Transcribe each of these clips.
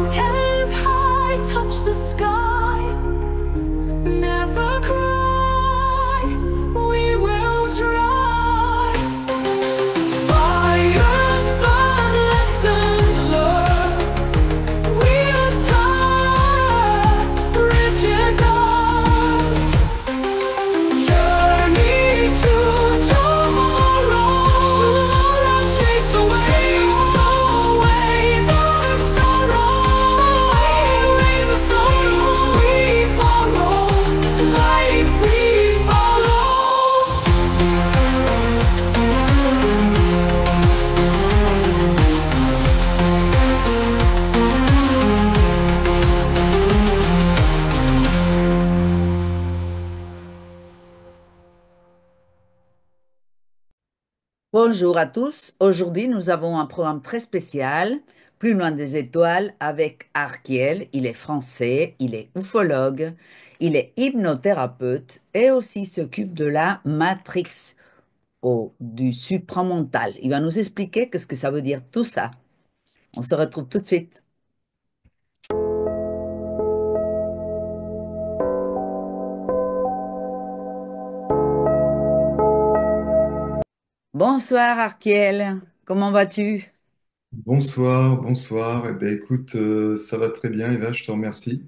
Mountains high touch the sky. Never cry, we will try. Fires burn, lessons learned. Wheels turn, bridges up. Journey to tomorrow. Chase away the sorrow. Away the sorrows we borrow. Life we follow. Bonjour à tous. Aujourd'hui, nous avons un programme très spécial, Plus loin des étoiles, avec Arkiel. Il est français, il est ufologue, il est hypnothérapeute et aussi s'occupe de la matrix du supramental. Il va nous expliquer qu'est-ce que ça veut dire tout ça. On se retrouve tout de suite. Bonsoir Arkiel, comment vas-tu? Bonsoir, bonsoir. Eh ben, écoute, ça va très bien, Eva, je te remercie.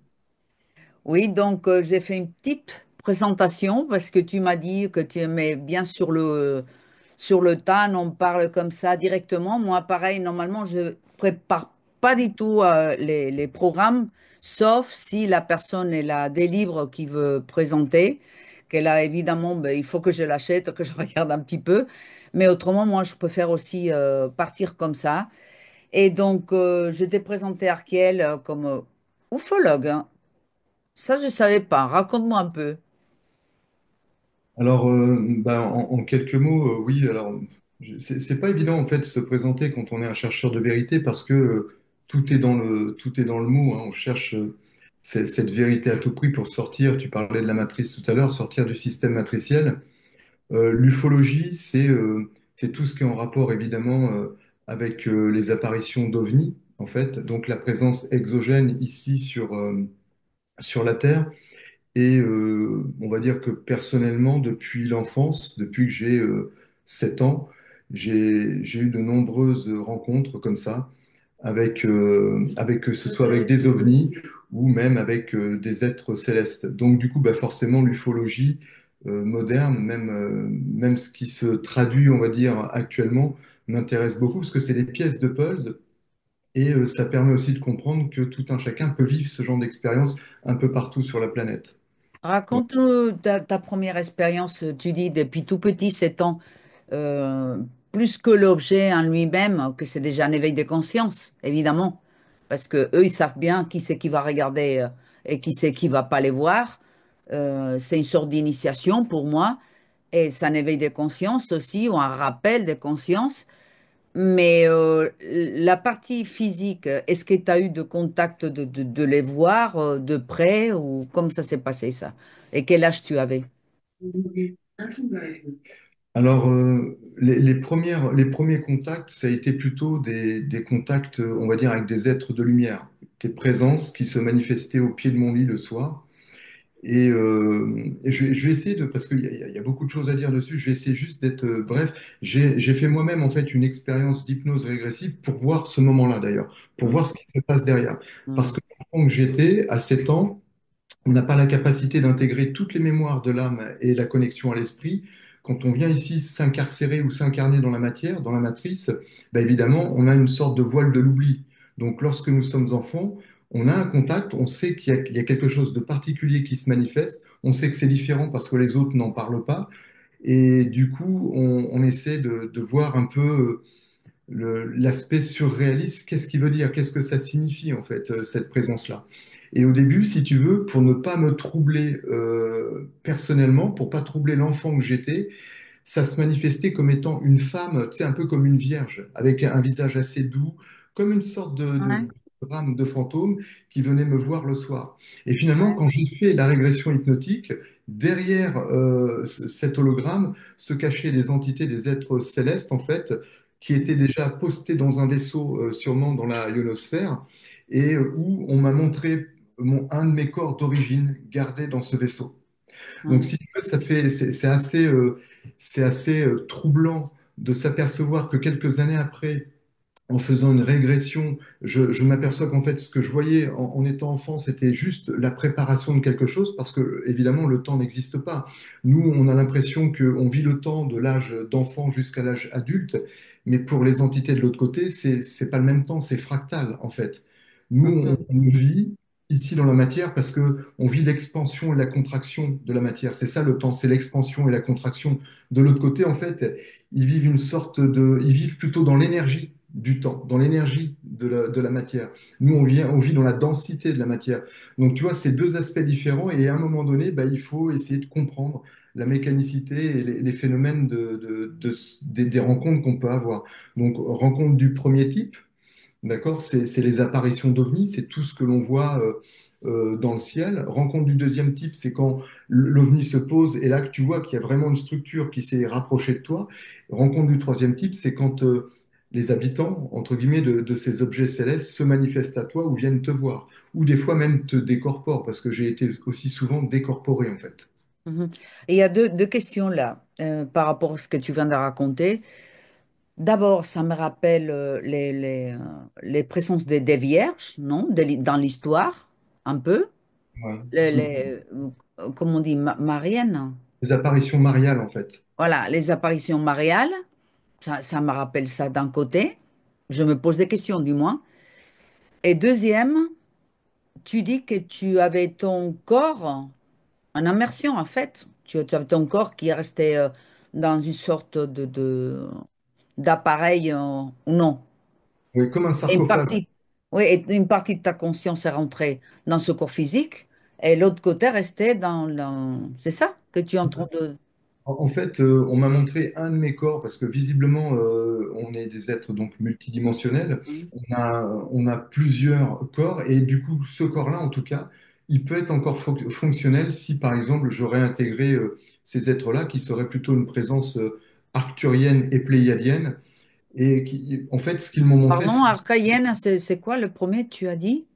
Oui, donc j'ai fait une petite présentation parce que tu m'as dit que tu aimais bien sur le tas, on parle comme ça directement. Moi, pareil, normalement, je prépare pas du tout les programmes, sauf si la personne elle a des livres qu'il veut présenter, qu'elle a évidemment, ben, il faut que je l'achète, que je regarde un petit peu. Mais autrement, moi, je préfère aussi partir comme ça. Et donc, je t'ai présenté Arkiel comme ufologue, hein. Ça, je savais pas. Raconte-moi un peu. Alors, en quelques mots, oui, alors, c'est pas évident en fait de se présenter quand on est un chercheur de vérité parce que tout est dans le mot, hein. On cherche cette vérité à tout prix pour sortir. Tu parlais de la matrice tout à l'heure, sortir du système matriciel. L'ufologie, c'est tout ce qui est en rapport évidemment avec les apparitions d'OVNI, en fait, donc la présence exogène ici sur la Terre. Et on va dire que personnellement, depuis l'enfance, depuis que j'ai 7 ans, j'ai eu de nombreuses rencontres comme ça, avec que ce soit avec des ovnis ou même avec des êtres célestes. Donc du coup, bah, forcément, l'ufologie moderne, même ce qui se traduit, on va dire, actuellement, m'intéresse beaucoup parce que c'est des pièces de puzzle et ça permet aussi de comprendre que tout un chacun peut vivre ce genre d'expérience un peu partout sur la planète. Raconte-nous ta première expérience. Tu dis depuis tout petit, 7 ans, euh, plus que l'objet en lui-même, que c'est déjà un éveil de conscience, évidemment. Parce que eux, ils savent bien qui c'est qui va regarder et qui c'est qui va pas les voir. C'est une sorte d'initiation pour moi. Et c'est un éveil de conscience aussi, ou un rappel de conscience. Mais la partie physique, est-ce que tu as eu de contact de les voir de près ou comme ça s'est passé ça? Et quel âge tu avais? Alors, les premiers contacts, ça a été plutôt des contacts, on va dire, avec des êtres de lumière, des présences qui se manifestaient au pied de mon lit le soir. Et je vais essayer de, parce qu'il y a beaucoup de choses à dire dessus, je vais essayer juste d'être bref. J'ai fait moi-même, en fait, une expérience d'hypnose régressive pour voir ce moment-là, d'ailleurs, pour voir ce qui se passe derrière. Parce Hmm. que l'enfant que j'étais, à 7 ans, on n'a pas la capacité d'intégrer toutes les mémoires de l'âme et la connexion à l'esprit. Quand on vient ici s'incarcérer ou s'incarner dans la matière, dans la matrice, bah évidemment, on a une sorte de voile de l'oubli. Donc, lorsque nous sommes enfants, on a un contact, on sait qu'il y a quelque chose de particulier qui se manifeste, on sait que c'est différent parce que les autres n'en parlent pas, et du coup, on essaie de voir un peu l'aspect surréaliste, qu'est-ce qu'il veut dire, qu'est-ce que ça signifie en fait, cette présence-là. Et au début, si tu veux, pour ne pas me troubler personnellement, pour pas troubler l'enfant que j'étais, ça se manifestait comme étant une femme, tu sais, un peu comme une vierge, avec un visage assez doux, comme une sorte Ouais. de rame de fantôme qui venait me voir le soir. Et finalement, Ouais. quand j'ai fait la régression hypnotique, derrière cet hologramme se cachaient des entités, des êtres célestes, en fait, qui étaient déjà postés dans un vaisseau, sûrement dans la ionosphère. et où on m'a montré un de mes corps d'origine gardé dans ce vaisseau. Donc, Mhm. si tu veux, c'est assez troublant de s'apercevoir que quelques années après, en faisant une régression, je m'aperçois qu'en fait, ce que je voyais en étant enfant, c'était juste la préparation de quelque chose, parce que, évidemment, le temps n'existe pas. Nous, on a l'impression qu'on vit le temps de l'âge d'enfant jusqu'à l'âge adulte, mais pour les entités de l'autre côté, c'est pas le même temps, c'est fractal, en fait. Nous, Mhm. on vit ici dans la matière parce que on vit l'expansion et la contraction de la matière. C'est ça le temps, c'est l'expansion et la contraction. De l'autre côté, en fait, ils vivent plutôt dans l'énergie du temps, dans l'énergie de la matière. Nous, on vit dans la densité de la matière. Donc, tu vois, c'est deux aspects différents et à un moment donné, bah, il faut essayer de comprendre la mécanicité et les phénomènes des rencontres qu'on peut avoir. Donc, rencontre du premier type, d'accord? C'est les apparitions d'ovnis, c'est tout ce que l'on voit dans le ciel. Rencontre du deuxième type, c'est quand l'ovni se pose et là que tu vois qu'il y a vraiment une structure qui s'est rapprochée de toi. Rencontre du troisième type, c'est quand les habitants, entre guillemets, de ces objets célestes se manifestent à toi ou viennent te voir, ou des fois même te décorporent, parce que j'ai été aussi souvent décorporé en fait. Mhm. Et il y a deux questions là par rapport à ce que tu viens de raconter. D'abord, ça me rappelle les présences des vierges, non? Dans l'histoire, un peu. Ouais. Comment on dit, mariennes. Les apparitions mariales en fait. Voilà, les apparitions mariales. Ça me rappelle ça d'un côté. Je me pose des questions, du moins. Et deuxième, tu dis que tu avais ton corps en immersion, en fait. Tu avais ton corps qui est resté dans une sorte d'appareil ou non. Oui, comme un Et une sarcophage. partie, oui, et une partie de ta conscience est rentrée dans ce corps physique et l'autre côté restait C'est ça que tu es en train de... En fait, on m'a montré un de mes corps parce que visiblement, on est des êtres donc multidimensionnels. On a plusieurs corps et du coup, ce corps-là, en tout cas, il peut être encore fonctionnel si, par exemple, j'aurais intégré ces êtres-là qui seraient plutôt une présence arcturienne et pléiadienne. Et qui, en fait, ce qu'ils m'ont montré, Pardon, c'est archaïenne, c'est quoi le premier, tu as dit?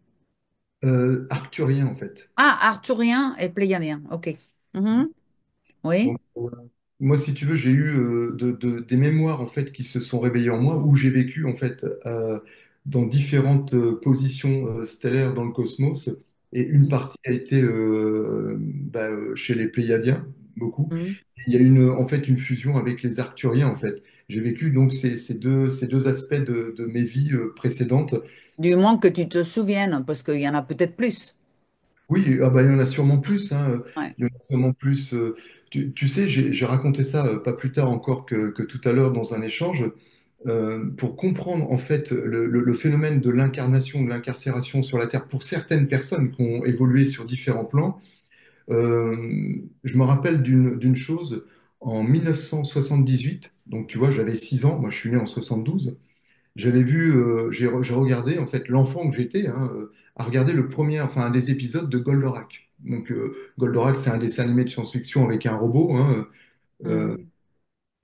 arcturien, en fait. Ah, arthurien et pléiadien, ok. Mhm. Oui. Donc, moi, si tu veux, j'ai eu des mémoires en fait qui se sont réveillées en moi où j'ai vécu en fait dans différentes positions stellaires dans le cosmos et une partie a été chez les Pléiadiens beaucoup. Mhm. Il y a en fait une fusion avec les Arcturiens en fait. J'ai vécu donc ces deux aspects de mes vies précédentes. Du moins que tu te souviennes, parce qu'il y en a peut-être plus. Oui, ah bah, il y en a sûrement plus, hein, Ouais. il y en a sûrement plus. Tu sais, j'ai raconté ça pas plus tard encore que tout à l'heure dans un échange. Pour comprendre en fait le phénomène de l'incarnation, de l'incarcération sur la Terre pour certaines personnes qui ont évolué sur différents plans, je me rappelle d'une chose en 1978, donc tu vois, j'avais 6 ans, moi je suis né en 72. J'avais vu, j'ai regardé en fait l'enfant que j'étais, hein, à regarder le premier, enfin un des épisodes de Goldorak. Donc Goldorak, c'est un dessin animé de science-fiction avec un robot, hein, euh, Mhm.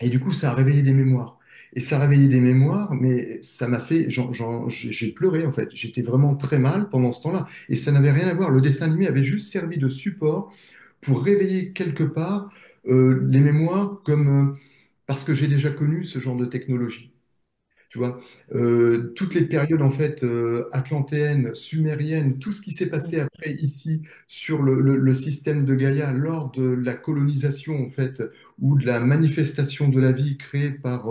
et du coup ça a réveillé des mémoires. Et ça a réveillé des mémoires, mais ça m'a fait, j'ai pleuré en fait. J'étais vraiment très mal pendant ce temps-là, et ça n'avait rien à voir. Le dessin animé avait juste servi de support pour réveiller quelque part les mémoires, comme parce que j'ai déjà connu ce genre de technologie. Tu vois, toutes les périodes en fait atlantéennes, sumériennes, tout ce qui s'est passé après ici sur le système de Gaïa lors de la colonisation en fait ou de la manifestation de la vie créée par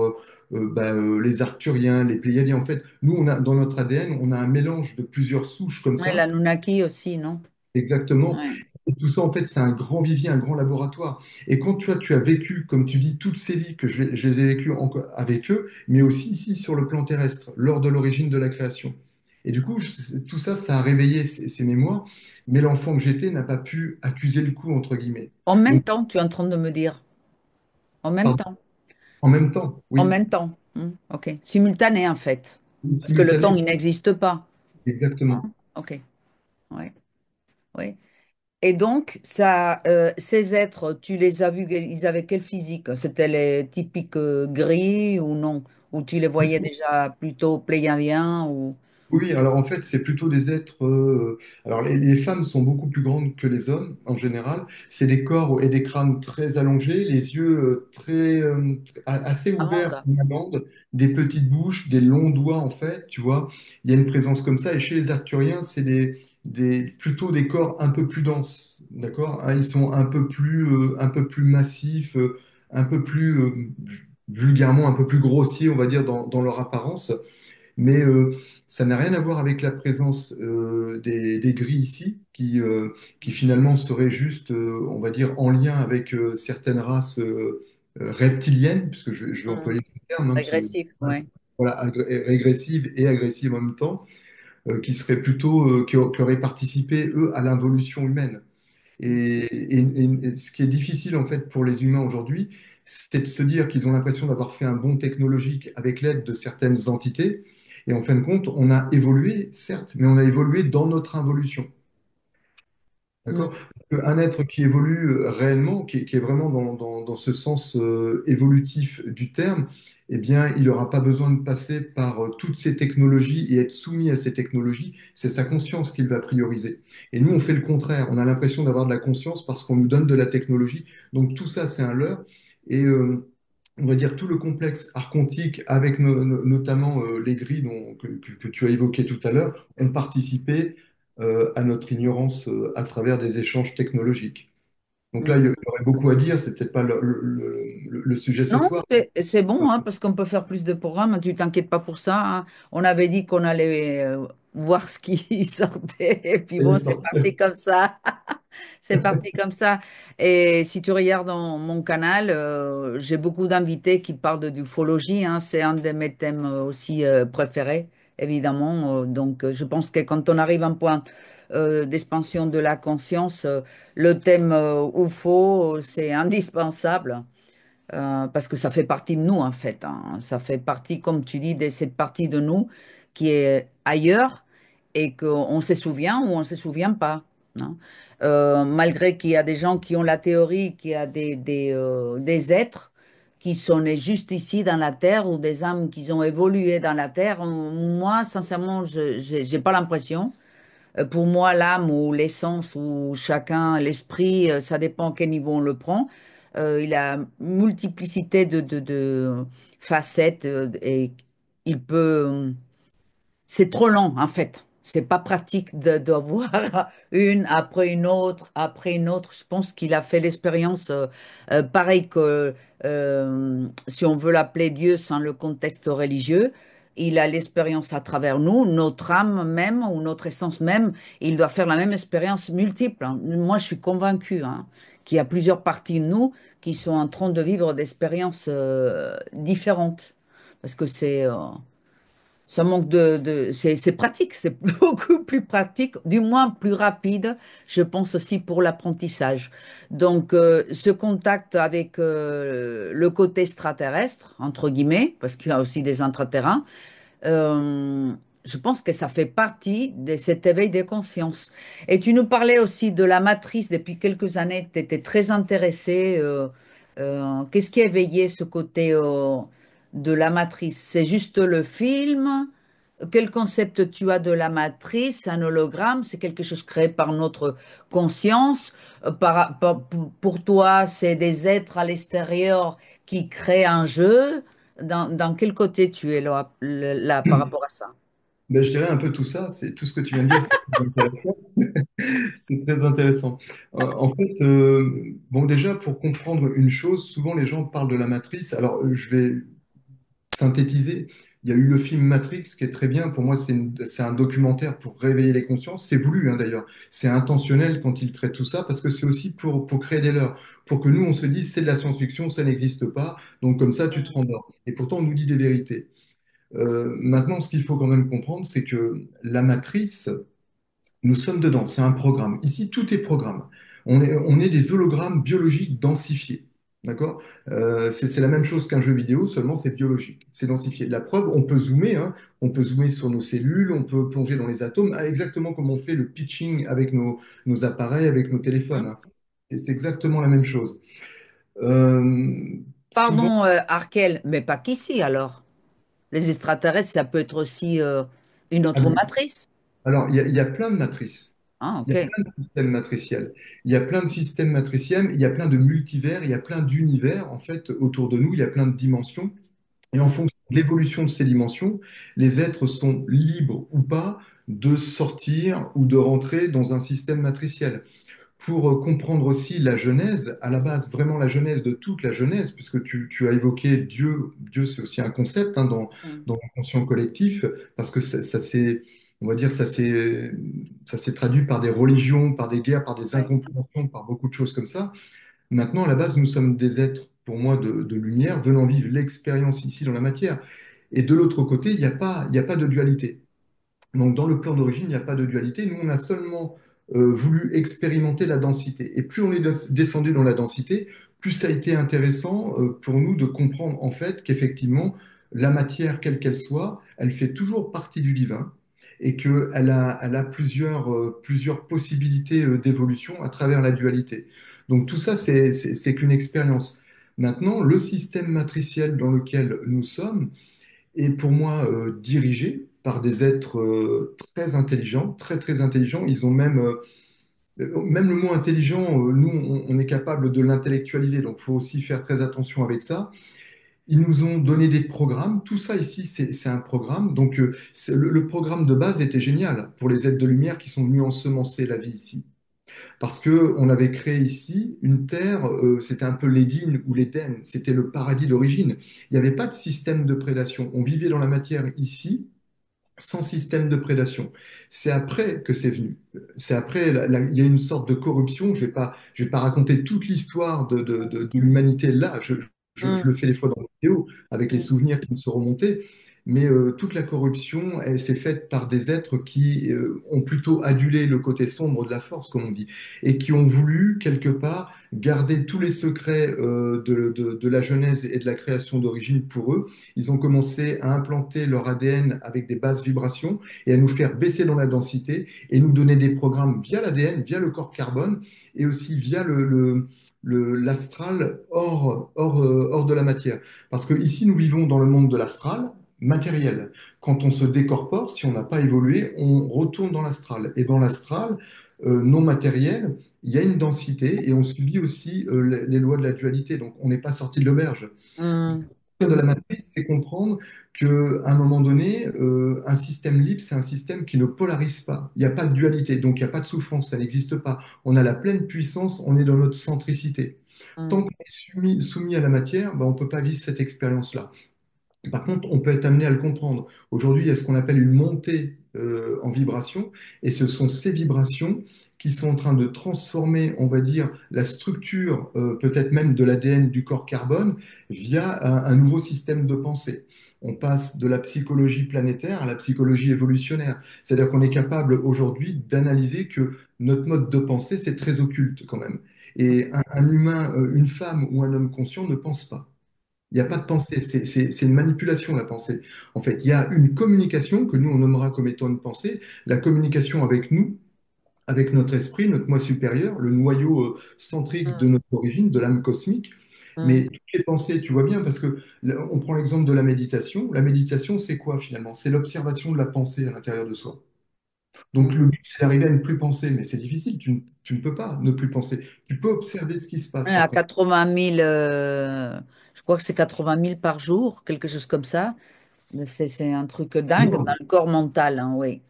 les Arthuriens, les Pléiadiens. En fait, nous on a dans notre ADN on a un mélange de plusieurs souches comme Ouais, ça. l'Anunnaki aussi, non? Exactement. Ouais. Et tout ça, en fait, c'est un grand vivier, un grand laboratoire. Et quand tu as vécu, comme tu dis, toutes ces vies que je les ai vécues avec eux, mais aussi ici sur le plan terrestre, lors de l'origine de la création. Et du coup, tout ça, ça a réveillé ces mémoires, mais l'enfant que j'étais n'a pas pu accuser le coup, entre guillemets. En même Donc, temps, tu es en train de me dire. En même pardon, temps. en même temps, En oui, même temps. Ok. Simultané, en fait. Parce que le temps, simultané, il n'existe pas. exactement. Ok. Ouais. Ouais. Et donc, ces êtres, tu les as vus, ils avaient quel physique? C'était les typiques gris ou non? Ou tu les voyais déjà plutôt pléiadiens ou... Oui, alors en fait, c'est plutôt des êtres. Alors les femmes sont beaucoup plus grandes que les hommes en général. C'est des corps et des crânes très allongés, les yeux assez ouverts Amanda. comme la bande, des petites bouches, des longs doigts en fait. Tu vois, il y a une présence comme ça. Et chez les Arcturiens, c'est plutôt des corps un peu plus denses, d'accord? Hein, ils sont un peu plus massifs, un peu plus vulgairement un peu plus grossiers, on va dire, dans leur apparence. Mais ça n'a rien à voir avec la présence des gris ici, qui finalement seraient juste, on va dire, en lien avec certaines races reptiliennes, puisque je vais Hmm. employer ce terme, hein, Agressif, ouais. voilà, régressives et agressives en même temps, qui seraient plutôt, qui auraient participé, eux, à l'involution humaine. Et ce qui est difficile en fait pour les humains aujourd'hui, c'est de se dire qu'ils ont l'impression d'avoir fait un bond technologique avec l'aide de certaines entités. Et en fin de compte, on a évolué, certes, mais on a évolué dans notre involution. Hmm. D'accord? Un être qui évolue réellement, qui est vraiment dans ce sens évolutif du terme, eh bien, il n'aura pas besoin de passer par toutes ces technologies et être soumis à ces technologies. C'est sa conscience qu'il va prioriser. Et nous, on fait le contraire. On a l'impression d'avoir de la conscience parce qu'on nous donne de la technologie. Donc tout ça, c'est un leurre. Et on va dire tout le complexe archontique, avec notamment les grilles que tu as évoquées tout à l'heure, ont participé à notre ignorance à travers des échanges technologiques. Donc là, il y Hmm. aurait beaucoup à dire, c'est peut-être pas le sujet ce Non, soir. c'est bon, hein, parce qu'on peut faire plus de programmes, tu t'inquiètes pas pour ça, hein. On avait dit qu'on allait voir ce qui sortait, et puis Et bon, c'est sortir. parti comme ça. C'est parti comme ça. Et si tu regardes dans mon canal, j'ai beaucoup d'invités qui parlent d'ufologie, hein. C'est un de mes thèmes aussi préférés, évidemment. Donc, je pense que quand on arrive à un point d'expansion de la conscience, le thème UFO, c'est indispensable. Parce que ça fait partie de nous, en fait, hein. Ça fait partie, comme tu dis, de cette partie de nous qui est ailleurs et qu'on se souvient ou on ne se souvient pas, hein. Malgré qu'il y a des gens qui ont la théorie qu'il y a des êtres qui sont nés juste ici dans la Terre ou des âmes qui ont évolué dans la Terre, moi, sincèrement, je n'ai pas l'impression. Pour moi, l'âme ou l'essence ou chacun, l'esprit, ça dépend à quel niveau on le prend. Il a multiplicité de facettes et il peut. C'est trop long, en fait. C'est pas pratique de voir une après une autre, après une autre. Je pense qu'il a fait l'expérience pareil que, si on veut l'appeler Dieu sans le contexte religieux, il a l'expérience à travers nous, notre âme même ou notre essence même. Il doit faire la même expérience multiple, hein. Moi, je suis convaincue, hein, qu'il y a plusieurs parties de nous qui sont en train de vivre des expériences différentes. Parce que ça manque c'est pratique, c'est beaucoup plus pratique, du moins plus rapide, je pense aussi pour l'apprentissage. Donc, ce contact avec le côté extraterrestre, entre guillemets, parce qu'il y a aussi des intraterrens, euh, je pense que ça fait partie de cet éveil des consciences. Et tu nous parlais aussi de la matrice depuis quelques années, tu étais très intéressé. Qu'est-ce qui a éveillé ce côté de la matrice? C'est juste le film? Quel concept tu as de la matrice? Un hologramme, c'est quelque chose créé par notre conscience. Pour toi, c'est des êtres à l'extérieur qui créent un jeu. Dans quel côté tu es là par rapport à ça? Ben, je dirais un peu tout ça, c'est tout ce que tu viens de dire, c'est très intéressant. C'est très intéressant. En fait, bon, déjà, pour comprendre une chose, souvent les gens parlent de la matrice. Alors, je vais synthétiser. Il y a eu le film Matrix qui est très bien. Pour moi, c'est un documentaire pour réveiller les consciences. C'est voulu, hein, d'ailleurs. C'est intentionnel quand il crée tout ça parce que c'est aussi pour créer des leurres. Pour que nous, on se dise, c'est de la science-fiction, ça n'existe pas. Donc, comme ça, tu te rendors. Et pourtant, on nous dit des vérités. Maintenant, ce qu'il faut quand même comprendre, c'est que la matrice, nous sommes dedans, c'est un programme. Ici, tout est programme. On est des hologrammes biologiques densifiés. D'accord? C'est la même chose qu'un jeu vidéo, seulement c'est biologique, c'est densifié. La preuve, on peut zoomer, hein, on peut zoomer sur nos cellules, on peut plonger dans les atomes, exactement comme on fait le pitching avec nos appareils, avec nos téléphones, Hein. hein. Et c'est exactement la même chose. Euh, Souvent, Pardon, Arkel, mais pas qu'ici alors. Les extraterrestres, ça peut être aussi. Une Ah, autre matrice? alors, il y a plein de matrices. Ah, Il y a ok. plein de systèmes matriciels. Il y a plein de systèmes matriciels, il y a plein de multivers, il y a plein d'univers, en fait, autour de nous, il y a plein de dimensions. Et en Mm. fonction de l'évolution de ces dimensions, les êtres sont libres ou pas de sortir ou de rentrer dans un système matriciel. Pour comprendre aussi la Genèse, à la base, vraiment la Genèse de toute la Genèse, puisque tu as évoqué Dieu, Dieu c'est aussi un concept hein, Mm. dans le conscient collectif, parce que on va dire, ça s'est traduit par des religions, par des guerres, par des Oui. incompréhensions, par beaucoup de choses comme ça. Maintenant, à la base, nous sommes des êtres, pour moi, de lumière, venant vivre l'expérience ici dans la matière. Et de l'autre côté, il y a pas de dualité. Donc, dans le plan d'origine, il n'y a pas de dualité. Nous, on a seulement voulu expérimenter la densité. Et plus on est descendu dans la densité, plus ça a été intéressant pour nous de comprendre en fait qu'effectivement, la matière, quelle qu'elle soit, elle fait toujours partie du divin et elle a plusieurs possibilités d'évolution à travers la dualité. Donc, tout ça, c'est qu'une expérience. Maintenant, le système matriciel dans lequel nous sommes, est pour moi dirigé par des êtres très intelligents, très intelligents. Ils ont même le mot intelligent, nous, on est capable de l'intellectualiser, donc il faut aussi faire très attention avec ça. Ils nous ont donné des programmes. Tout ça ici, c'est un programme. Donc, le programme de base était génial pour les êtres de lumière qui sont venus ensemencer la vie ici. Parce que on avait créé ici une terre, c'était un peu l'Éden ou l'Éden, c'était le paradis d'origine. Il n'y avait pas de système de prédation. On vivait dans la matière ici, sans système de prédation. C'est après que c'est venu. C'est après, il y a une sorte de corruption. Je vais pas raconter toute l'histoire de l'humanité là. Je Mm. le fais des fois dans les vidéos avec les Mm. souvenirs qui me sont remontés. Mais toute la corruption, elle s'est faite par des êtres qui ont plutôt adulé le côté sombre de la force, comme on dit, et qui ont voulu, quelque part, garder tous les secrets de la genèse et de la création d'origine pour eux. Ils ont commencé à implanter leur ADN avec des basses vibrations et à nous faire baisser dans la densité et nous donner des programmes via l'ADN, via le corps carbone et aussi via l'astral hors de la matière. Parce que ici, nous vivons dans le monde de l'astral matériel. Quand on se décorpore, si on n'a pas évolué, on retourne dans l'astral. Et dans l'astral non matériel, il y a une densité et on subit aussi les lois de la dualité. Donc, on n'est pas sorti de l'auberge Mm. de la matrice, c'est comprendre qu'à un moment donné, un système libre, c'est un système qui ne polarise pas. Il n'y a pas de dualité, donc il n'y a pas de souffrance, ça n'existe pas. On a la pleine puissance, on est dans notre centricité. Tant Mm. qu'on est soumis à la matière, ben, on ne peut pas vivre cette expérience-là. Par contre, on peut être amené à le comprendre. Aujourd'hui, il y a ce qu'on appelle une montée en vibration, et ce sont ces vibrations qui sont en train de transformer, on va dire, la structure, peut-être même de l'ADN du corps carbone, via un nouveau système de pensée. On passe de la psychologie planétaire à la psychologie évolutionnaire. C'est-à-dire qu'on est capable aujourd'hui d'analyser que notre mode de pensée, c'est très occulte quand même. Et un humain, une femme ou un homme conscient ne pense pas. Il n'y a pas de pensée, c'est une manipulation, la pensée. En fait, il y a une communication que nous, on nommera comme étant une pensée, la communication avec nous, avec notre esprit, notre moi supérieur, le noyau centrique de Mm. notre origine, de l'âme cosmique. Mm. Mais toutes les pensées, tu vois bien, parce que on prend l'exemple de la méditation. La méditation, c'est quoi finalement? C'est l'observation de la pensée à l'intérieur de soi. Donc le Mm. but, c'est d'arriver à ne plus penser, mais c'est difficile, tu ne peux pas ne plus penser. Tu peux observer ce qui se Ouais, passe. à Par contre, 80 000, je crois que c'est 80 000 par jour, quelque chose comme ça. C'est un truc c'est dingue dans énorme. le corps mental, hein, oui.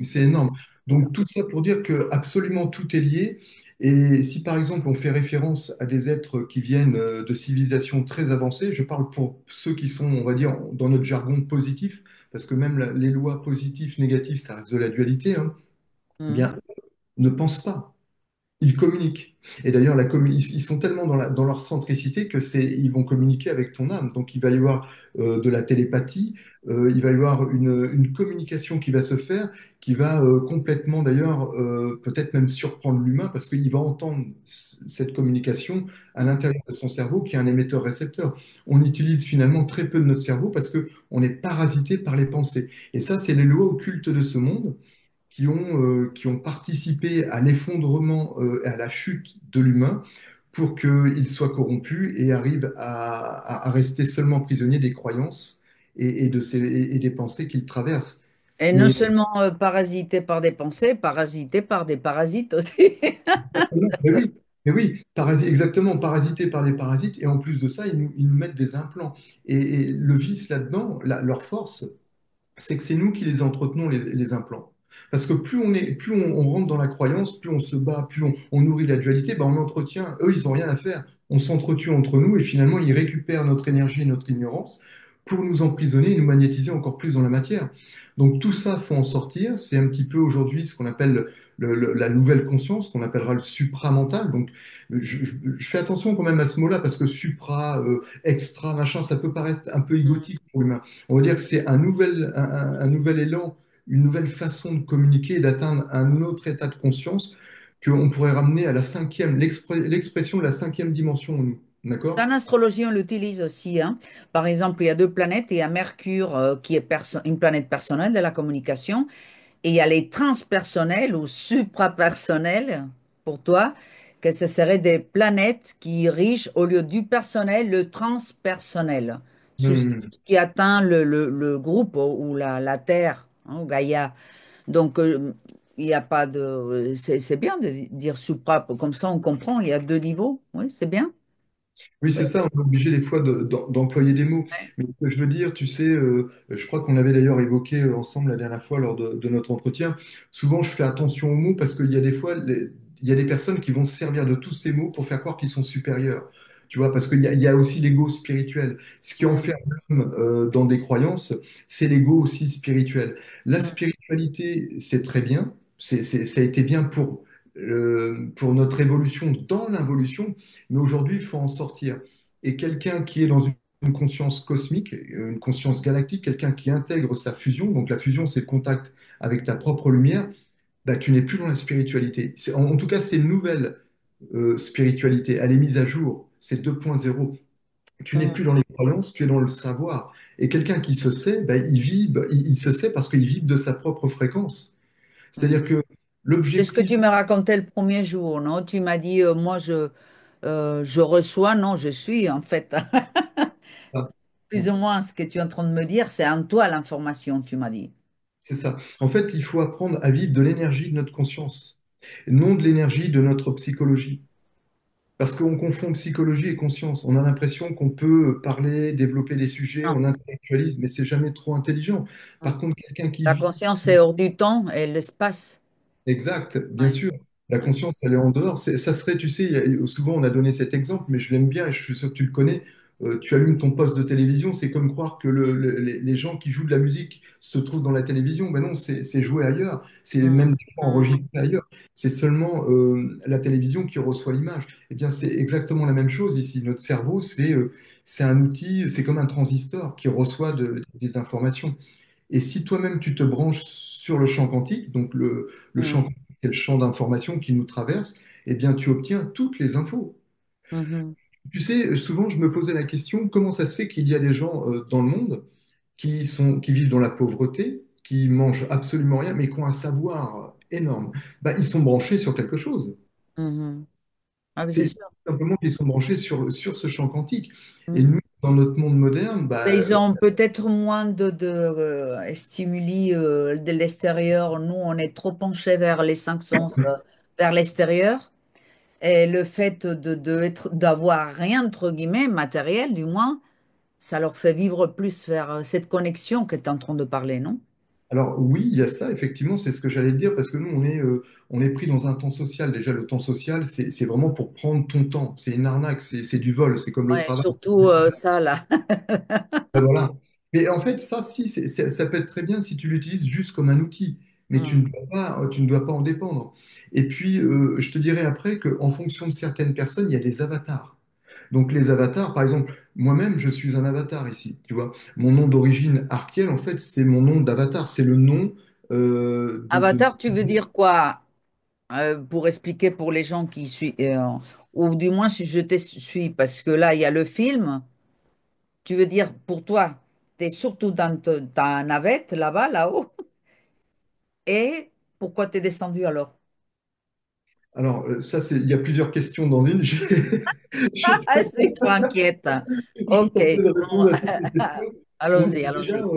C'est énorme. Donc tout ça pour dire que absolument tout est lié. Et si par exemple on fait référence à des êtres qui viennent de civilisations très avancées, je parle pour ceux qui sont, on va dire, dans notre jargon positif, parce que même les lois positives, négatives, ça reste de la dualité, hein, eh Mm. bien, ne pensent pas. Ils communiquent. Et d'ailleurs, ils sont tellement dans leur centricité que ils vont communiquer avec ton âme. Donc, il va y avoir de la télépathie, il va y avoir une communication qui va se faire, qui va complètement, d'ailleurs, peut-être même surprendre l'humain, parce qu'il va entendre cette communication à Mm. l'intérieur de son cerveau, qui est un émetteur-récepteur. On utilise finalement très peu de notre cerveau parce qu'on est parasité par les pensées. Et ça, c'est les lois occultes de ce monde qui ont participé à l'effondrement et à la chute de l'humain pour qu'il soit corrompu et arrive à rester seulement prisonnier des croyances et des pensées qu'il traverse. Et non Mais seulement parasité par des pensées, parasité par des parasites aussi. mais oui, mais oui, exactement, parasités par les parasites, et en plus de ça, ils nous mettent des implants. Et le vice là-dedans, leur force, c'est que c'est nous qui les entretenons, les implants. Parce que plus on rentre dans la croyance, plus on se bat, plus on nourrit la dualité, ben on entretient, eux, ils n'ont rien à faire. On s'entretue entre nous et finalement, ils récupèrent notre énergie et notre ignorance pour nous emprisonner et nous magnétiser encore plus dans la matière. Donc tout ça, faut en sortir. C'est un petit peu aujourd'hui ce qu'on appelle la nouvelle conscience, qu'on appellera le supramental. Donc je fais attention quand même à ce mot-là parce que supra, extra, machin, ça peut paraître un peu égotique pour l'humain. On va dire que c'est un nouvel élan, une nouvelle façon de communiquer et d'atteindre un autre état de conscience qu'on pourrait ramener à la cinquième, l'expression de la cinquième dimension en nous. D'accord? En astrologie, on l'utilise aussi, hein. Par exemple, il y a deux planètes. Il y a Mercure, qui est une planète personnelle de la communication. Et il y a les transpersonnels ou suprapersonnels, pour toi, que ce seraient des planètes qui riches au lieu du personnel, le transpersonnel. Sur ce Hmm. qui atteint le groupe ou la Terre, hein, ou Gaïa. Donc, il n'y a pas de. C'est bien de dire supra, comme ça on comprend, il y a deux niveaux. Oui, c'est bien. Oui, Oui. c'est ça, on est obligé des fois d'employer des mots. Mais ce que je veux dire, tu sais, je crois qu'on l'avait d'ailleurs évoqué ensemble la dernière fois lors de notre entretien. Souvent, je fais attention aux mots parce qu'il y a des fois, il y a des personnes qui vont se servir de tous ces mots pour faire croire qu'ils sont supérieurs. Tu vois, parce qu'il y a aussi l'ego spirituel. Ce qui Mm, enferme l'homme dans des croyances, c'est l'ego aussi spirituel. La mm, spiritualité, c'est très bien. Ça a été bien pour notre évolution dans l'involution. Mais aujourd'hui, il faut en sortir. Et quelqu'un qui est dans une conscience cosmique, une conscience galactique, quelqu'un qui intègre sa fusion, donc la fusion, c'est le contact avec ta propre lumière, bah, tu n'es plus dans la spiritualité. En tout cas, c'est une nouvelle spiritualité. Elle est mise à jour. C'est 2.0. Tu n'es plus mm, dans les croyances, tu es dans le savoir. Et quelqu'un qui se sait, bah, il vibre, il se sait parce qu'il vibre de sa propre fréquence. mm. C'est-à-dire que C'est ce que l'objectif, tu me racontais le premier jour, non? Tu m'as dit, moi, je reçois, non, je suis, en fait. Plus ou moins ce que tu es en train de me dire, c'est en toi l'information, tu m'as dit. c'est ça. En fait, il faut apprendre à vivre de l'énergie de notre conscience, et non de l'énergie de notre psychologie. Parce qu'on confond psychologie et conscience. On a l'impression qu'on peut parler, développer des sujets, Non. on intellectualise, mais c'est jamais trop intelligent. Par contre, quelqu'un qui La vit. conscience est hors du temps et l'espace. Exact, bien Ouais. sûr. La Mm. conscience, elle est en dehors. Ça serait, tu sais, souvent on a donné cet exemple, mais je l'aime bien et je suis sûr que tu le connais. Tu allumes ton poste de télévision, c'est comme croire que les gens qui jouent de la musique se trouvent dans la télévision. Ben non, c'est joué ailleurs. C'est Mm. même des fois Mm. enregistré ailleurs. C'est seulement la télévision qui reçoit l'image. Eh bien, c'est exactement la même chose ici. Notre cerveau, c'est un outil, c'est comme un transistor qui reçoit des informations. Et si toi-même tu te branches sur le champ quantique, donc le champ Mm. quantique, c'est le champ d'information qui nous traverse, eh bien tu obtiens toutes les infos. Mhm. Tu sais, souvent je me posais la question, comment ça se fait qu'il y a des gens dans le monde qui vivent dans la pauvreté, qui mangent absolument rien, mais qui ont un savoir énorme? Bah, ils sont branchés sur quelque chose. Mhm. Ah, mais c'est C'est sûr. simplement qu'ils sont branchés sur ce champ quantique. Et Mm. nous, dans notre monde moderne, Mais bah, ils ont peut-être moins de stimuli de l'extérieur. Nous, on est trop penchés vers les cinq sens, vers l'extérieur. Et le fait d'avoir rien, entre guillemets, matériel du moins, ça leur fait vivre plus vers cette connexion que tu es en train de parler, non? alors oui, il y a ça, effectivement, c'est ce que j'allais te dire, parce que nous, on est pris dans un temps social. Déjà, le temps social, c'est vraiment pour prendre ton temps. C'est une arnaque, c'est du vol, c'est comme le Ouais, travail. surtout ça, là. Ben voilà. Mais en fait, ça, si, ça peut être très bien si tu l'utilises juste comme un outil, mais Mm. tu ne dois pas en dépendre. Et puis, je te dirais après qu'en fonction de certaines personnes, il y a des avatars. Donc les avatars, par exemple, moi-même, je suis un avatar ici, tu vois. Mon nom d'origine Arkiel, en fait, c'est mon nom d'avatar, c'est le nom de. Avatar, tu veux dire quoi? Pour expliquer pour les gens qui suivent, ou du moins si je te suis, parce que là, il y a le film. Tu veux dire, pour toi, tu es surtout dans ta navette, là-bas, là-haut, et pourquoi tu es descendu alors? Alors, ça, il y a plusieurs questions dans une. Je vais Ah, je suis trop inquiète. je vais Ok, tenter de bon, répondre à toutes les questions. Donc, allons-y, déjà, allons-y.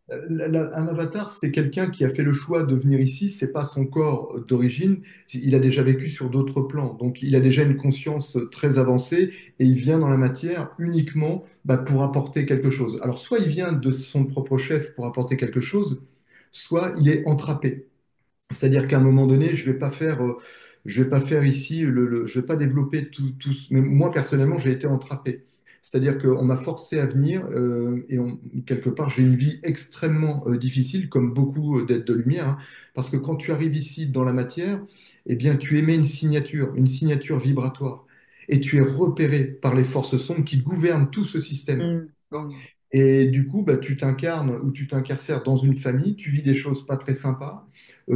Un avatar, c'est quelqu'un qui a fait le choix de venir ici, c'est pas son corps d'origine, il a déjà vécu sur d'autres plans, donc il a déjà une conscience très avancée et il vient dans la matière uniquement bah, pour apporter quelque chose. Alors soit il vient de son propre chef pour apporter quelque chose, soit il est entrappé. C'est-à-dire qu'à un moment donné, je vais pas faire ici, je vais pas développer tout. Mais moi, personnellement, j'ai été entrappé. C'est-à-dire qu'on m'a forcé à venir quelque part, j'ai une vie extrêmement difficile, comme beaucoup d'êtres de lumière, hein, parce que quand tu arrives ici dans la matière, eh bien, tu émets une signature vibratoire, et tu es repéré par les forces sombres qui gouvernent tout ce système. Mm, mm. Et du coup, bah, tu t'incarnes ou tu t'incarcères dans une famille, tu vis des choses pas très sympas,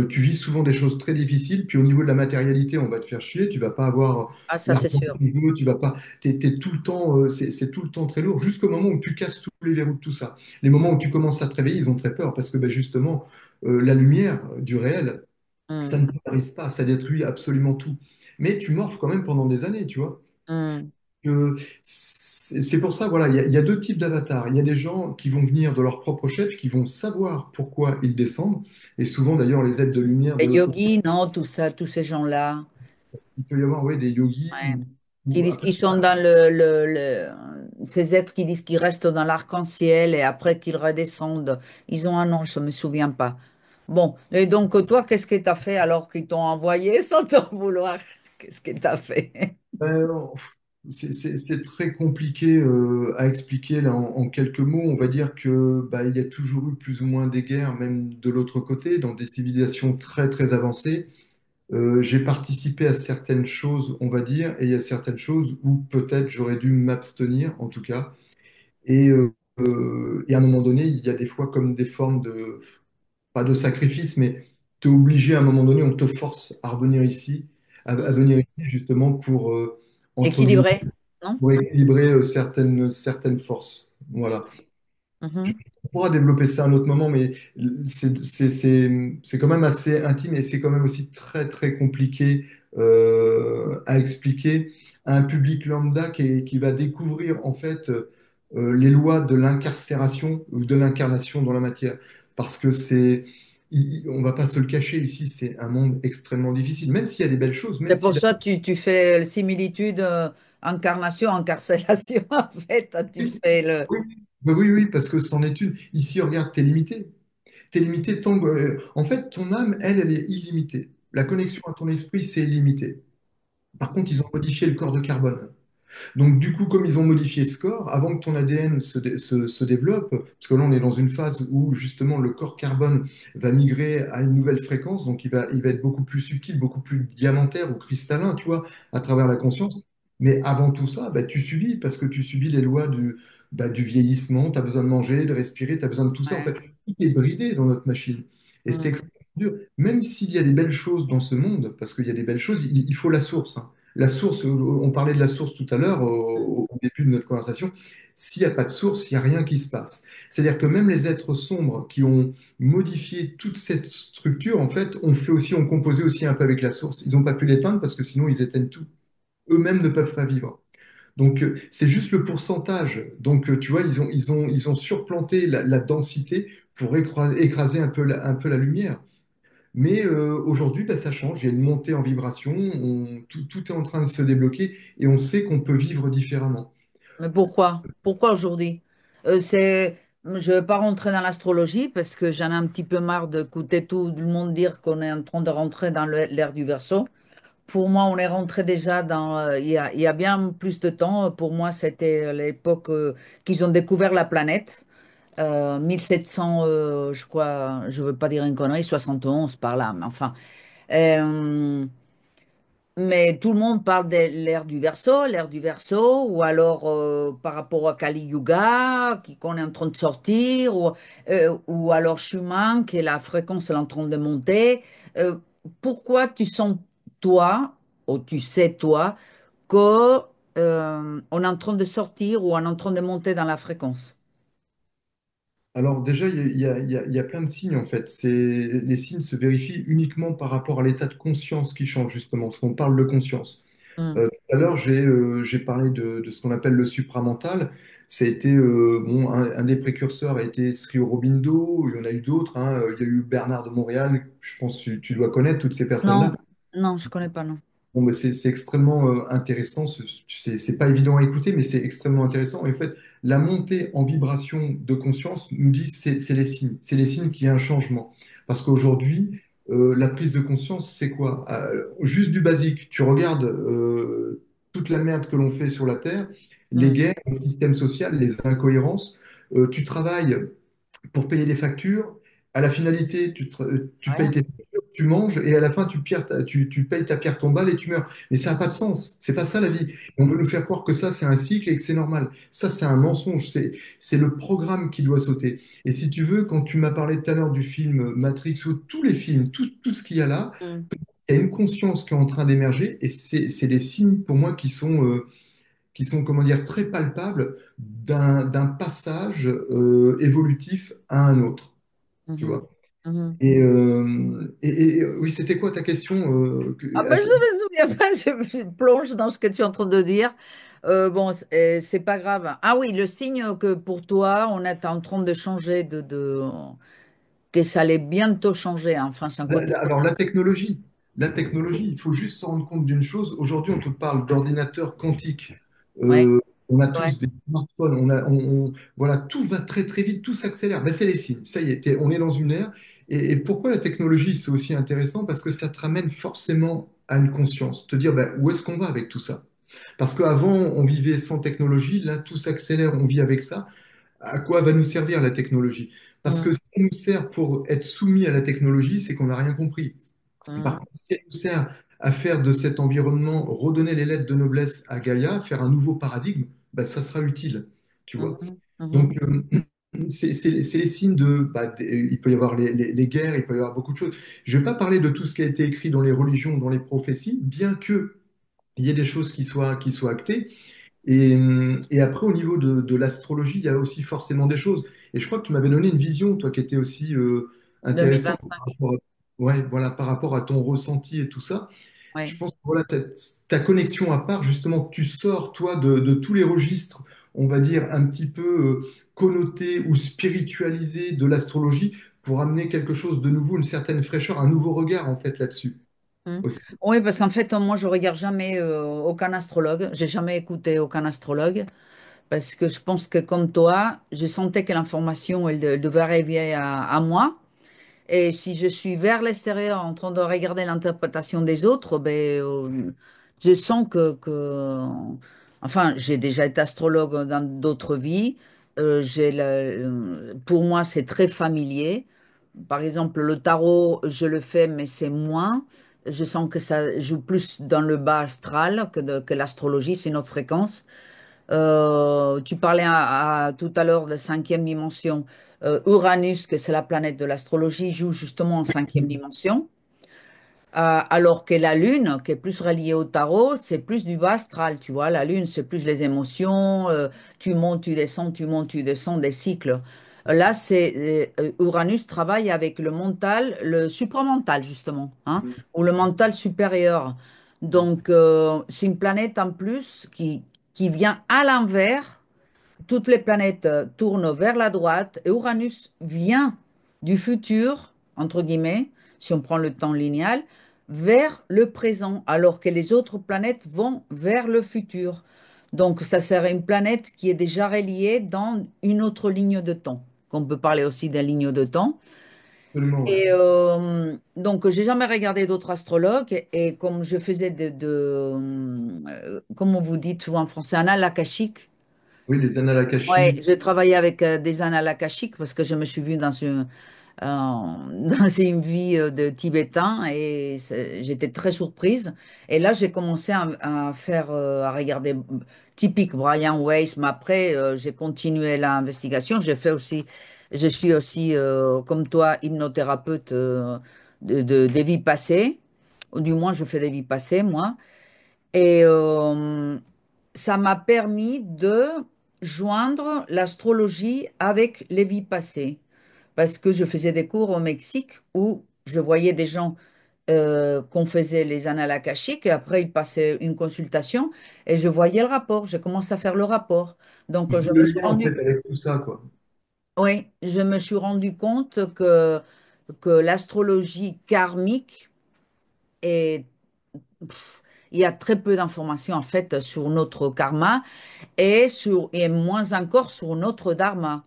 tu vis souvent des choses très difficiles, puis au niveau de la matérialité, on va te faire chier, tu vas pas avoir Ah, ça, c'est l'argent que sûr. tu veux, tu vas pas, t'es tout le temps, c'est tout le temps très lourd, jusqu'au moment où tu casses tous les verrous de tout ça. Les moments où tu commences à te réveiller, ils ont très peur, parce que bah, justement, la lumière du réel, ça Mm, ne polarise pas, ça détruit absolument tout. Mais tu morphes quand même pendant des années, tu vois mm. que c'est pour ça, voilà, il y a deux types d'avatars. Il y a des gens qui vont venir de leur propre chef, qui vont savoir pourquoi ils descendent. Et souvent, d'ailleurs, les êtres de lumière de Les l'autre côté, yogis, non, tout ça, tous ces gens-là. il peut y avoir ouais, des yogis Ouais. Qui ou disent après, qu'ils sont dans ces êtres qui disent qu'ils restent dans l'arc-en-ciel et après qu'ils redescendent. Ils ont un nom, je ne me souviens pas. Bon, et donc toi, qu'est-ce que tu as fait alors qu'ils t'ont envoyé sans t'en vouloir? Qu'est-ce que tu as fait? non, c'est très compliqué à expliquer là, en quelques mots. On va dire que bah, il y a toujours eu plus ou moins des guerres, même de l'autre côté, dans des civilisations très très avancées. J'ai participé à certaines choses, on va dire, et il y a certaines choses où peut-être j'aurais dû m'abstenir, en tout cas. Et à un moment donné, il y a des fois comme des formes de, pas de sacrifice, mais t'es obligé à un moment donné, on te force à revenir ici, à Hmm. venir ici justement pour, entre guillemets, Équilibré, non? pour équilibrer certaines forces. Voilà. Mhm. On pourra développer ça à un autre moment, mais c'est quand même assez intime et c'est quand même aussi très très compliqué à expliquer à un public lambda qui va découvrir en fait les lois de l'incarcération ou de l'incarnation dans la matière. Parce que on va pas se le cacher ici, c'est un monde extrêmement difficile, même s'il y a des belles choses, même C'est pour si ça que tu fais la similitude incarnation, incarcération, en fait. Tu oui, fais le... oui, oui, parce que c'en est une. Ici, regarde, t'es limité. T'es limité tant que, en fait, ton âme, elle est illimitée. La connexion à ton esprit, c'est illimité. Par contre, ils ont modifié le corps de carbone. Donc, du coup, comme ils ont modifié ce corps, avant que ton ADN se développe, parce que là, on est dans une phase où justement le corps carbone va migrer à une nouvelle fréquence, donc il va être beaucoup plus subtil, beaucoup plus diamantaire ou cristallin, tu vois, à travers la conscience. Mais avant tout ça, bah, tu subis, parce que tu subis les lois du vieillissement, tu as besoin de manger, de respirer, tu as besoin de tout ça. En Ouais. fait, tout est bridé dans notre machine. Et c'est Hmm. extrêmement dur. Même s'il y a des belles choses dans ce monde, parce qu'il y a des belles choses, il faut la source, hein. La source, on parlait de la source tout à l'heure Hmm. au début de notre conversation. S'il n'y a pas de source, il n'y a rien qui se passe. C'est-à-dire que même les êtres sombres qui ont modifié toute cette structure, en fait, ont composé aussi un peu avec la source. Ils n'ont pas pu l'éteindre parce que sinon ils éteignent tout. Eux-mêmes ne peuvent pas vivre. Donc c'est juste le pourcentage. Donc tu vois, ils ont surplanté la densité pour écraser un peu la lumière. Mais aujourd'hui, bah, ça change. Il y a une montée en vibration. Tout est en train de se débloquer et on sait qu'on peut vivre différemment. Mais pourquoi? Pourquoi aujourd'hui? Je ne vais pas rentrer dans l'astrologie parce que j'en ai un petit peu marre d'écouter tout le monde dire qu'on est en train de rentrer dans l'ère du Verseau. Pour moi, on est rentré déjà dans, il y a bien plus de temps. Pour moi, c'était l'époque qu'ils ont découvert la planète. 1700, je crois, je ne veux pas dire une connerie, 71 par là, mais enfin. Euh, mais tout le monde parle de l'ère du Verseau, ou alors par rapport à Kali Yuga, qu'on est en train de sortir, ou alors Schumann, que la fréquence est en train de monter. Euh, Pourquoi tu sens, toi, ou tu sais, toi, que on est en train de sortir ou on est en train de monter dans la fréquence? Alors déjà, il y a plein de signes en fait. Les signes se vérifient uniquement par rapport à l'état de conscience qui change justement, parce qu'on parle de conscience. mm, Tout à l'heure, j'ai parlé de ce qu'on appelle le supramental. Ça a été, bon, un des précurseurs a été Sri Aurobindo, il y en a eu d'autres, hein. Il y a eu Bernard de Montréal, je pense que tu dois connaître toutes ces personnes-là. non, non, je connais pas, non. Bon, bah, c'est extrêmement intéressant. C'est pas évident à écouter, mais c'est extrêmement intéressant. Et en fait, la montée en vibration de conscience nous dit c'est les signes. C'est les signes qu'il y a un changement. Parce qu'aujourd'hui, la prise de conscience, c'est quoi? Juste du basique. Tu regardes toute la merde que l'on fait sur la Terre, les Mm, guerres, le système social, les incohérences. Tu travailles pour payer les factures. À la finalité, tu payes rien. tes factures, tu manges, et à la fin, tu payes ta pierre tombale et tu meurs. Mais ça n'a pas de sens. C'est pas ça la vie. On veut nous faire croire que ça, c'est un cycle et que c'est normal. Ça, c'est un mensonge. C'est le programme qui doit sauter. Et si tu veux, quand tu m'as parlé tout à l'heure du film Matrix ou tous les films, tout ce qu'il y a là, Mm, il y a une conscience qui est en train d'émerger et c'est des signes pour moi qui sont, comment dire, très palpables d'un passage évolutif à un autre, tu mhm, vois. mhm. Oui, c'était quoi ta question Ah ben, je me souviens pas, je plonge dans ce que tu es en train de dire. Bon, c'est pas grave. Ah oui, le signe que pour toi, on est en train de changer, que ça allait bientôt changer, hein. Enfin, c'est un côté Alors, positif. la technologie, il faut juste se rendre compte d'une chose. Aujourd'hui, on te parle d'ordinateurs quantiques. Ouais, Euh, on a ouais. tous des smartphones. Voilà, tout va très, très vite, tout s'accélère. Ben, c'est les signes. Ça y est, on est dans une ère. Et pourquoi la technologie, c'est aussi intéressant? Parce que ça te ramène forcément à une conscience. Te dire, ben, où est-ce qu'on va avec tout ça? Parce qu'avant, on vivait sans technologie. Là, tout s'accélère. On vit avec ça. À quoi va nous servir la technologie? Parce Mm, que si elle nous sert pour être soumis à la technologie, c'est qu'on n'a rien compris. Par mm, contre, si elle nous sert à faire de cet environnement, redonner les lettres de noblesse à Gaïa, faire un nouveau paradigme, ben, ça sera utile, tu vois. mhm, mhm. Donc, c'est les signes il peut y avoir les guerres, il peut y avoir beaucoup de choses. Je ne vais pas parler de tout ce qui a été écrit dans les religions, dans les prophéties, bien que il y ait des choses qui soient actées. Et après, au niveau de l'astrologie, il y a aussi forcément des choses. Et je crois que tu m'avais donné une vision, toi, qui était aussi intéressante par 2025. rapport ouais, voilà, par rapport à ton ressenti et tout ça. Je Ouais. pense que voilà, ta connexion à part, justement, tu sors, toi, de tous les registres, on va dire, un petit peu connotés ou spiritualisés de l'astrologie pour amener quelque chose de nouveau, une certaine fraîcheur, un nouveau regard, en fait, là-dessus Mm. aussi. Oui, parce qu'en fait, moi, je regarde jamais aucun astrologue. J'ai jamais écouté aucun astrologue parce que je pense que comme toi, je sentais que l'information, elle devait arriver à moi. Et si je suis vers l'extérieur en train de regarder l'interprétation des autres, ben, je sens enfin, j'ai déjà été astrologue dans d'autres vies. Pour moi, c'est très familier. Par exemple, le tarot, je le fais, mais c'est moins. Je sens que ça joue plus dans le bas astral que l'astrologie, c'est notre fréquence. Tu parlais tout à l'heure de cinquième dimension. Uranus, que c'est la planète de l'astrologie, joue justement en cinquième dimension. Alors que la Lune, qui est plus reliée au tarot, c'est plus du bas astral, tu vois. La Lune, c'est plus les émotions, tu montes, tu descends, tu montes, tu descends, des cycles. Là, Uranus travaille avec le mental, le supramental, justement, hein, ou le mental supérieur. Donc, c'est une planète en plus qui vient à l'envers. Toutes les planètes tournent vers la droite et Uranus vient du futur, entre guillemets, si on prend le temps linéal, vers le présent, alors que les autres planètes vont vers le futur. Donc, ça serait une planète qui est déjà reliée dans une autre ligne de temps, qu'on peut parler aussi de ligne de temps. Absolument, ouais. Et donc, j'ai jamais regardé d'autres astrologues. Et comme je faisais comment vous dites souvent en français, annales akashiques. Oui, les annales Ouais, akashiques. je travaillais avec des annales akashiques parce que je me suis vue dans une vie de Tibétain et j'étais très surprise. Et là, j'ai commencé à faire, à regarder typique Brian Weiss, mais après, j'ai continué l'investigation. Je suis aussi, comme toi, hypnothérapeute des vies passées, ou du moins, je fais des vies passées, moi. Et ça m'a permis de joindre l'astrologie avec les vies passées. Parce que je faisais des cours au Mexique où je voyais des gens qu'on faisait les annales akashiques et après il passait une consultation et je voyais le rapport. Je commence à faire le rapport. Donc Il je fait me le suis lien en fait rendu, avec tout ça, quoi. oui, je me suis rendu compte que l'astrologie karmique est, il y a très peu d'informations en fait sur notre karma et moins encore sur notre dharma.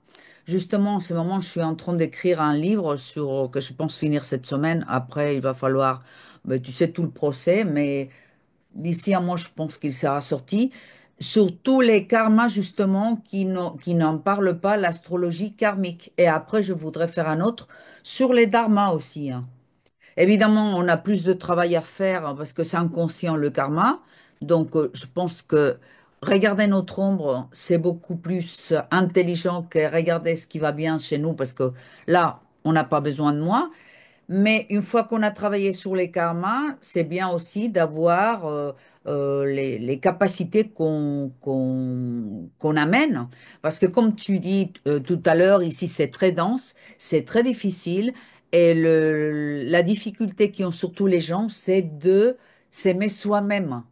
Justement, en ce moment, je suis en train d'écrire un livre sur que je pense finir cette semaine. Après, il va falloir, ben, tu sais, tout le procès, mais d'ici à moi, je pense qu'il sera sorti. Sur tous les karmas, justement, qui n'en parlent pas, l'astrologie karmique. Et après, je voudrais faire un autre sur les dharmas aussi, hein. Évidemment, on a plus de travail à faire hein, parce que c'est inconscient le karma. Donc, je pense que regarder notre ombre, c'est beaucoup plus intelligent que regarder ce qui va bien chez nous parce que là, on n'a pas besoin de moi. Mais une fois qu'on a travaillé sur les karmas, c'est bien aussi d'avoir les capacités qu'on amène. Parce que comme tu dis tout à l'heure, ici c'est très dense, c'est très difficile. Et la difficulté qu'ont surtout les gens, c'est de s'aimer soi-même.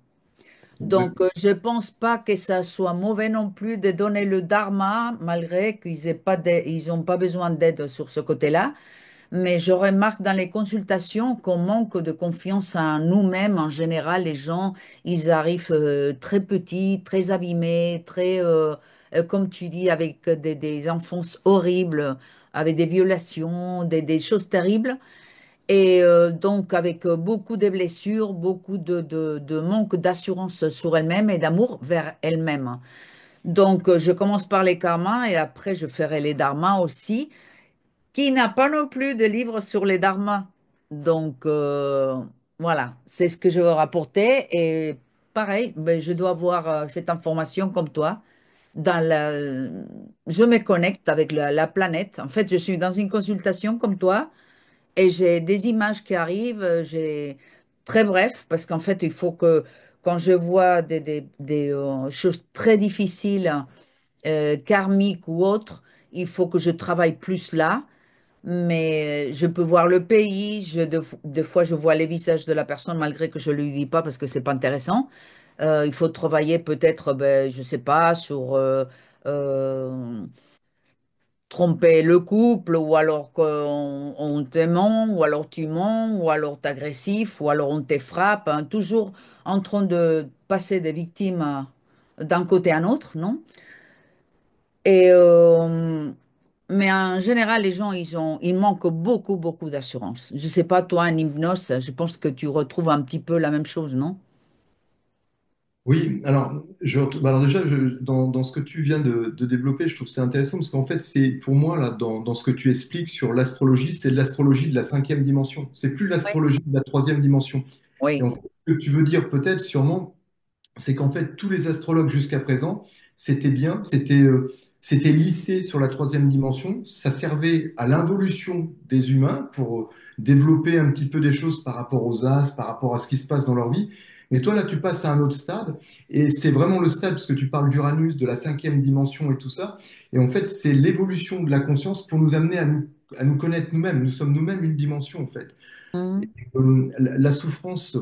Donc, Exactement. je pense pas que ça soit mauvais non plus de donner le dharma, malgré ils n'ont pas besoin d'aide sur ce côté-là. Mais je remarque dans les consultations qu'on manque de confiance en nous-mêmes. En général, les gens, ils arrivent très petits, très abîmés, comme tu dis, avec des enfances horribles, avec des violations, des choses terribles. Et donc, avec beaucoup de blessures, beaucoup de manque d'assurance sur elle-même et d'amour vers elle-même. Donc, je commence par les karmas et après, je ferai les dharmas aussi qui n'a pas non plus de livre sur les dharmas. Donc, voilà, c'est ce que je veux rapporter. Et pareil, ben, je dois avoir cette information comme toi. Dans la... Je me connecte avec la planète. En fait, je suis dans une consultation comme toi et j'ai des images qui arrivent. J'ai très bref, parce qu'en fait, il faut que quand je vois des choses très difficiles, karmiques ou autres, il faut que je travaille plus là mais je peux voir le pays. Des fois, je vois les visages de la personne malgré que je ne lui dis pas parce que c'est pas intéressant. Il faut travailler peut-être, ben, je sais pas, sur euh, tromper le couple ou alors on te ment ou alors tu mens ou alors tu es agressif ou alors on te frappe, hein, toujours en train de passer des victimes d'un côté à un autre, non? Et, mais en général, les gens, ils manquent beaucoup, beaucoup d'assurance. Je sais pas, toi, en hypnose, je pense que tu retrouves un petit peu la même chose, non? Oui, alors, bah alors déjà, dans ce que tu viens de développer, je trouve ça intéressant parce qu'en fait, c'est pour moi, là, dans ce que tu expliques sur l'astrologie, c'est de l'astrologie de la cinquième dimension. C'est plus Oui. l'astrologie de la troisième dimension. Et Oui. en fait, ce que tu veux dire peut-être, sûrement, c'est qu'en fait, tous les astrologues jusqu'à présent, c'était bien, c'était lissé sur la troisième dimension, ça servait à l'involution des humains pour développer un petit peu des choses par rapport aux astres, par rapport à ce qui se passe dans leur vie. Mais toi, là, tu passes à un autre stade, et c'est vraiment le stade, parce que tu parles d'Uranus, de la cinquième dimension et tout ça, et en fait, c'est l'évolution de la conscience pour nous amener à nous connaître nous-mêmes. Nous sommes nous-mêmes une dimension, en fait. Mhm. La souffrance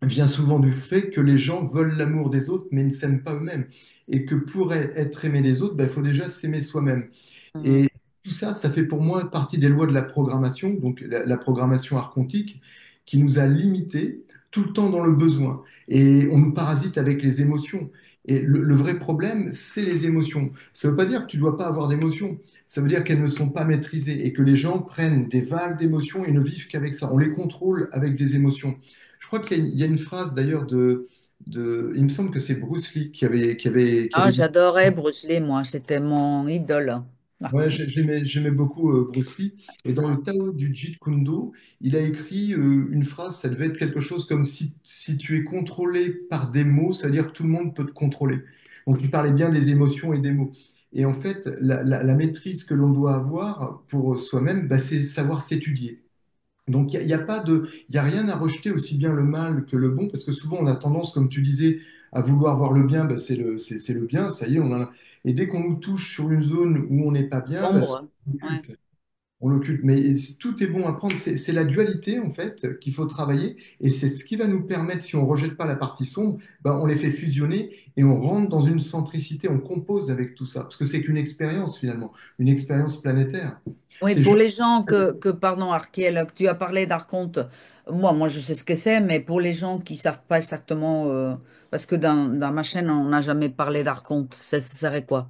vient souvent du fait que les gens veulent l'amour des autres, mais ne s'aiment pas eux-mêmes. Et que pour être aimé des autres, ben, il faut déjà s'aimer soi-même. Mhm. Et tout ça, ça fait pour moi partie des lois de la programmation, donc la programmation archontique, qui nous a limités tout le temps dans le besoin. Et on nous parasite avec les émotions. Et le vrai problème, c'est les émotions. Ça ne veut pas dire que tu ne dois pas avoir d'émotions. Ça veut dire qu'elles ne sont pas maîtrisées et que les gens prennent des vagues d'émotions et ne vivent qu'avec ça. On les contrôle avec des émotions. Je crois qu'il y a une phrase d'ailleurs il me semble que c'est Bruce Lee qui Ah, avait dit. j'adorais Bruce Lee, moi, c'était mon idole. Ah. Ouais, j'aimais beaucoup Bruce Lee. Et dans le Tao du Jeet Kune Do, il a écrit une phrase, ça devait être quelque chose comme si tu es contrôlé par des mots, ça veut dire que tout le monde peut te contrôler. Donc il parlait bien des émotions et des mots. Et en fait, la maîtrise que l'on doit avoir pour soi-même, bah, c'est savoir s'étudier. Donc, il y a pas de, il y a rien à rejeter aussi bien le mal que le bon, parce que souvent on a tendance, comme tu disais, à vouloir voir le bien, ben, c'est le bien, ça y est, et dès qu'on nous touche sur une zone où on n'est pas bien, ben, c'est L'ombre. le Ouais. culte. On l'occulte, mais tout est bon à prendre. C'est la dualité, en fait, qu'il faut travailler. Et c'est ce qui va nous permettre, si on ne rejette pas la partie sombre, ben, on les fait fusionner et on rentre dans une centricité, on compose avec tout ça. Parce que c'est qu'une expérience, finalement, une expérience planétaire. Oui, C'est pour juste. les gens pardon, Arkiel, que tu as parlé d'archonte, moi, je sais ce que c'est, mais pour les gens qui savent pas exactement, parce que dans ma chaîne, on n'a jamais parlé d'archonte, ça serait quoi?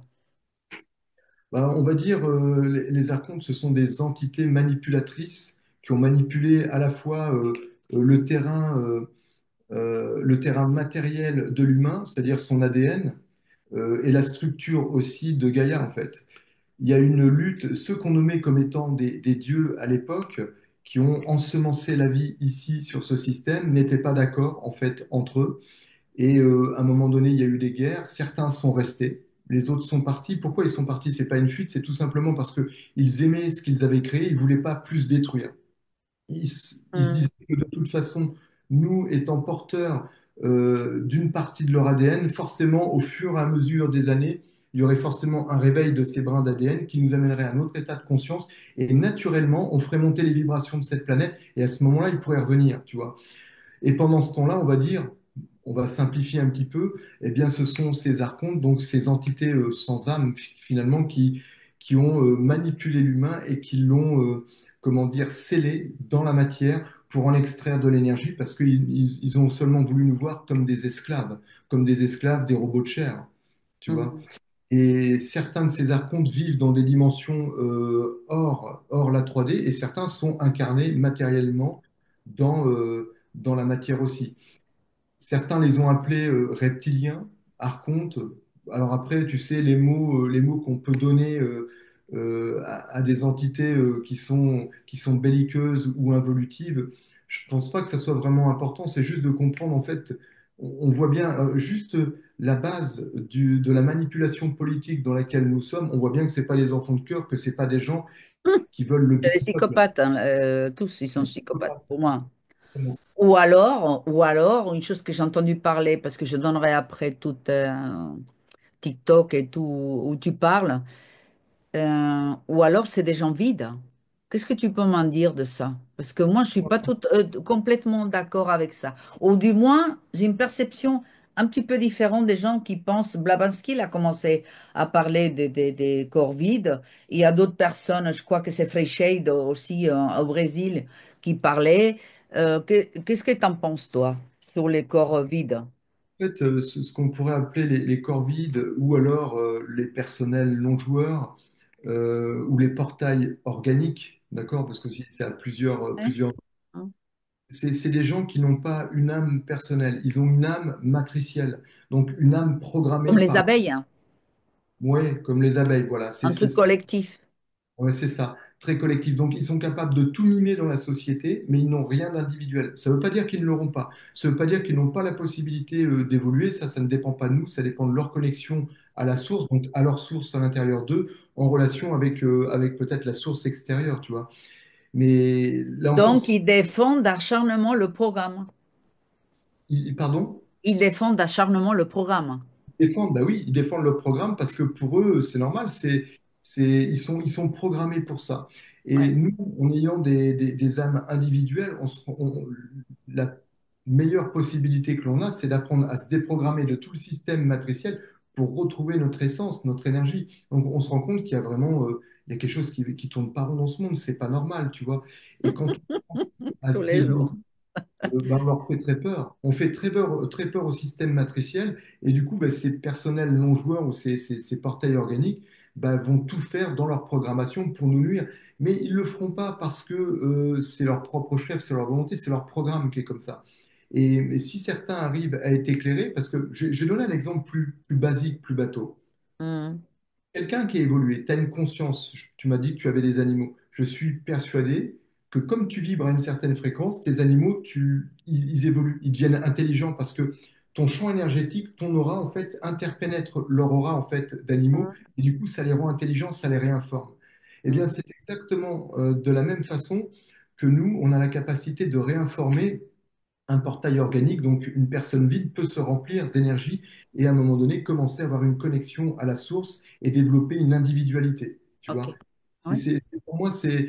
Ben, on va dire, les archontes, ce sont des entités manipulatrices qui ont manipulé à la fois le terrain matériel de l'humain, c'est-à-dire son ADN, et la structure aussi de Gaïa, en fait. Il y a une lutte, ceux qu'on nommait comme étant des dieux à l'époque, qui ont ensemencé la vie ici sur ce système, n'étaient pas d'accord, en fait, entre eux. Et à un moment donné, il y a eu des guerres. Certains sont restés, les autres sont partis. Pourquoi ils sont partis? C'est pas une fuite, c'est tout simplement parce que ils aimaient ce qu'ils avaient créé, ils voulaient pas plus détruire. Ils se disaient que de toute façon, nous étant porteurs d'une partie de leur ADN, forcément, au fur et à mesure des années, il y aurait forcément un réveil de ces brins d'ADN qui nous amènerait à un autre état de conscience. Et naturellement, on ferait monter les vibrations de cette planète. Et à ce moment-là, ils pourraient revenir, tu vois. Et pendant ce temps-là, on va dire, on va simplifier un petit peu, eh bien, ce sont ces archontes, donc ces entités sans âme, finalement, qui ont manipulé l'humain et qui l'ont, comment dire, scellé dans la matière pour en extraire de l'énergie, parce qu'ils ont seulement voulu nous voir comme des esclaves, des robots de chair, tu vois. Mhm. Et certains de ces archontes vivent dans des dimensions hors la 3D, et certains sont incarnés matériellement dans la matière aussi. Certains les ont appelés reptiliens, archontes. Alors après, tu sais, les mots qu'on peut donner à des entités qui sont belliqueuses ou involutives, je pense pas que ça soit vraiment important. C'est juste de comprendre, en fait, on voit bien juste la base de la manipulation politique dans laquelle nous sommes. On voit bien que c'est pas les enfants de cœur, que c'est pas des gens qui veulent le bien C'est des du peuple. psychopathes, hein, tous, ils sont psychopathes pour moi. Ou alors, une chose que j'ai entendu parler, parce que je donnerai après tout TikTok et tout où tu parles, ou alors c'est des gens vides. Qu'est-ce que tu peux m'en dire de ça? Parce que moi, je suis pas complètement d'accord avec ça. Ou du moins, j'ai une perception un petit peu différente des gens qui pensent. Blavatsky il a commencé à parler des corps vides. Il y a d'autres personnes, je crois que c'est Freixedo aussi au Brésil, qui parlait. Qu'est-ce que tu en penses, toi, sur les corps vides? En fait, ce qu'on pourrait appeler les corps vides ou alors les personnels non joueurs ou les portails organiques, d'accord? Parce que si c'est à Hein? plusieurs, Hein. c'est des gens qui n'ont pas une âme personnelle, ils ont une âme matricielle, donc une âme Comme programmée les par, abeilles, hein, ouais, comme les abeilles, voilà, un c'est truc ça. collectif. Ouais, c'est ça, très collectif. Donc, ils sont capables de tout mimer dans la société, mais ils n'ont rien d'individuel. Ça ne veut pas dire qu'ils ne l'auront pas. Ça ne veut pas dire qu'ils n'ont pas la possibilité d'évoluer. Ça ne dépend pas de nous. Ça dépend de leur connexion à la source, donc à leur source à l'intérieur d'eux, en relation avec peut-être la source extérieure, tu vois. Mais là encore, Donc, ils défendent d'acharnement le programme. pardon? Ils défendent d'acharnement le programme. Défendent, bah oui, ils défendent leur programme parce que pour eux, c'est normal, ils sont programmés pour ça. Et Ouais. nous, en ayant des âmes individuelles, la meilleure possibilité que l'on a, c'est d'apprendre à se déprogrammer de tout le système matriciel pour retrouver notre essence, notre énergie. Donc, on se rend compte qu'il y a vraiment, il y a quelque chose qui tourne pas rond dans ce monde, c'est pas normal, tu vois. Et quand on apprend à Tous se les jours. développer, ben, on leur fait très peur. On fait très peur au système matriciel et du coup, ben, ces personnels non joueurs ou ces portails organiques ben, vont tout faire dans leur programmation pour nous nuire. Mais ils ne le feront pas parce que c'est leur propre chef, c'est leur volonté, c'est leur programme qui est comme ça. Et si certains arrivent à être éclairés, parce que je vais donner un exemple plus basique, plus bateau. Hmm. Quelqu'un qui a évolué, tu as une conscience, tu m'as dit que tu avais des animaux. Je suis persuadé que comme tu vibres à une certaine fréquence, tes animaux, ils évoluent, ils deviennent intelligents parce que ton champ énergétique, ton aura, en fait, interpénètre leur aura, en fait, d'animaux Hmm. et du coup, ça les rend intelligents, ça les réinforme. Eh bien, Hmm. c'est exactement de la même façon que nous, on a la capacité de réinformer un portail organique, donc une personne vide peut se remplir d'énergie et à un moment donné commencer à avoir une connexion à la source et développer une individualité, tu Ok. vois. Oui, Pour moi, c'est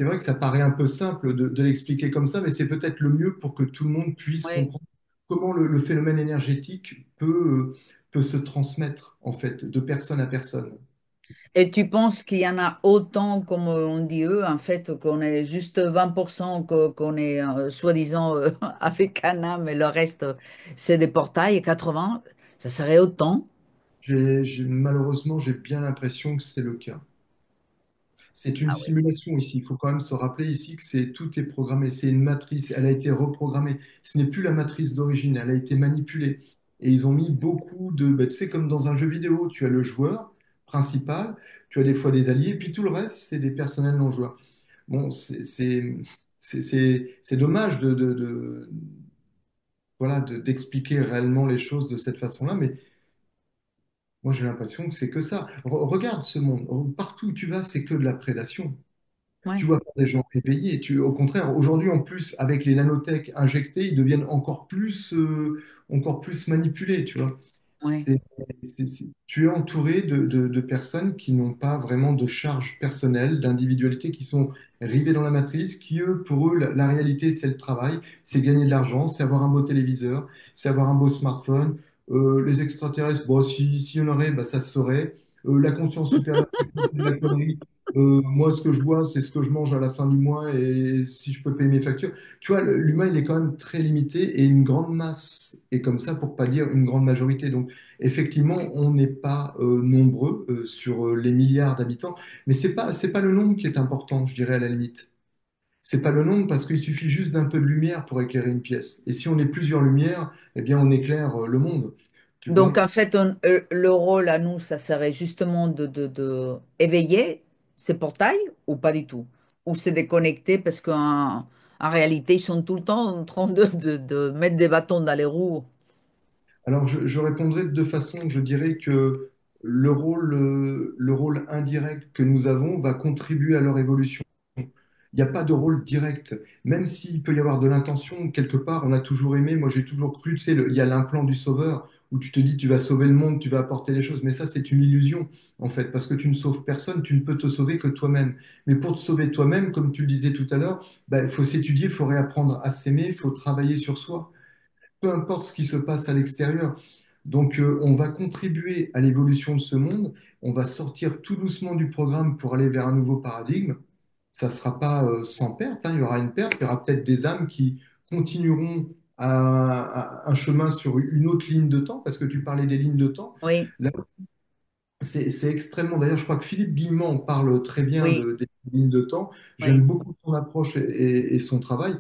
vrai que ça paraît un peu simple de l'expliquer comme ça, mais c'est peut-être le mieux pour que tout le monde puisse oui. comprendre comment le phénomène énergétique peut se transmettre, en fait, de personne à personne. Et tu penses qu'il y en a autant, comme on dit eux, en fait, qu'on est juste 20% qu'on est soi-disant avec un âme et le reste, c'est des portails, et 80, ça serait autant. Malheureusement, j'ai bien l'impression que c'est le cas. C'est une Ah oui. simulation ici. Il faut quand même se rappeler ici que tout est programmé. C'est une matrice. Elle a été reprogrammée. Ce n'est plus la matrice d'origine. Elle a été manipulée. Et ils ont mis beaucoup de. Tu sais, comme dans un jeu vidéo, tu as le joueur principal, tu as des fois des alliés, puis tout le reste, c'est des personnels non joueurs. Bon, c'est dommage voilà, d'expliquer réellement les choses de cette façon-là, mais moi j'ai l'impression que c'est que ça. Regarde ce monde. Partout où tu vas, c'est que de la prédation. Tu Oui, vois pas des gens éveillés. Au contraire, aujourd'hui, en plus, avec les nanotech injectés, ils deviennent encore plus manipulés, tu vois. oui. C'est- Tu es entouré de personnes qui n'ont pas vraiment de charge personnelle, d'individualité, qui sont rivées dans la matrice, qui, eux, pour eux, la réalité, c'est le travail, c'est gagner de l'argent, c'est avoir un beau téléviseur, c'est avoir un beau smartphone. Les extraterrestres, bon, s'il y en aurait, bah, ça se saurait. La conscience supérieure, c'est de la connerie. Moi, ce que je vois, c'est ce que je mange à la fin du mois et si je peux payer mes factures. Tu vois, l'humain, il est quand même très limité et une grande masse est comme ça, pour pas dire une grande majorité. Donc, effectivement, on n'est pas nombreux sur les milliards d'habitants, mais c'est pas le nombre qui est important, je dirais à la limite. C'est pas le nombre parce qu'il suffit juste d'un peu de lumière pour éclairer une pièce. Et si on est plusieurs lumières, eh bien, on éclaire le monde. Tu Donc, vois? en fait, le rôle à nous, ça serait justement de éveiller ces portails ou pas du tout? Ou se déconnecter parce en réalité, ils sont tout le temps en train de mettre des bâtons dans les roues. Alors, je répondrai de deux façons. Je dirais que le rôle indirect que nous avons va contribuer à leur évolution. Il n'y a pas de rôle direct. Même s'il peut y avoir de l'intention, quelque part, on a toujours aimé, moi j'ai toujours cru, tu sais, il y a l'implant du sauveur, où tu te dis, tu vas sauver le monde, tu vas apporter des choses. Mais ça, c'est une illusion, en fait, parce que tu ne sauves personne, tu ne peux te sauver que toi-même. Mais pour te sauver toi-même, comme tu le disais tout à l'heure, bah, il faut s'étudier, il faut réapprendre à s'aimer, il faut travailler sur soi peu importe ce qui se passe à l'extérieur. Donc, on va contribuer à l'évolution de ce monde, on va sortir tout doucement du programme pour aller vers un nouveau paradigme. Ça ne sera pas sans perte, hein. Il y aura une perte, il y aura peut-être des âmes qui continueront un chemin sur une autre ligne de temps, parce que tu parlais des lignes de temps. Oui, Là, c'est extrêmement. D'ailleurs, je crois que Philippe Guillemot en parle très bien oui, des lignes de temps. J'aime oui. beaucoup son approche et son travail.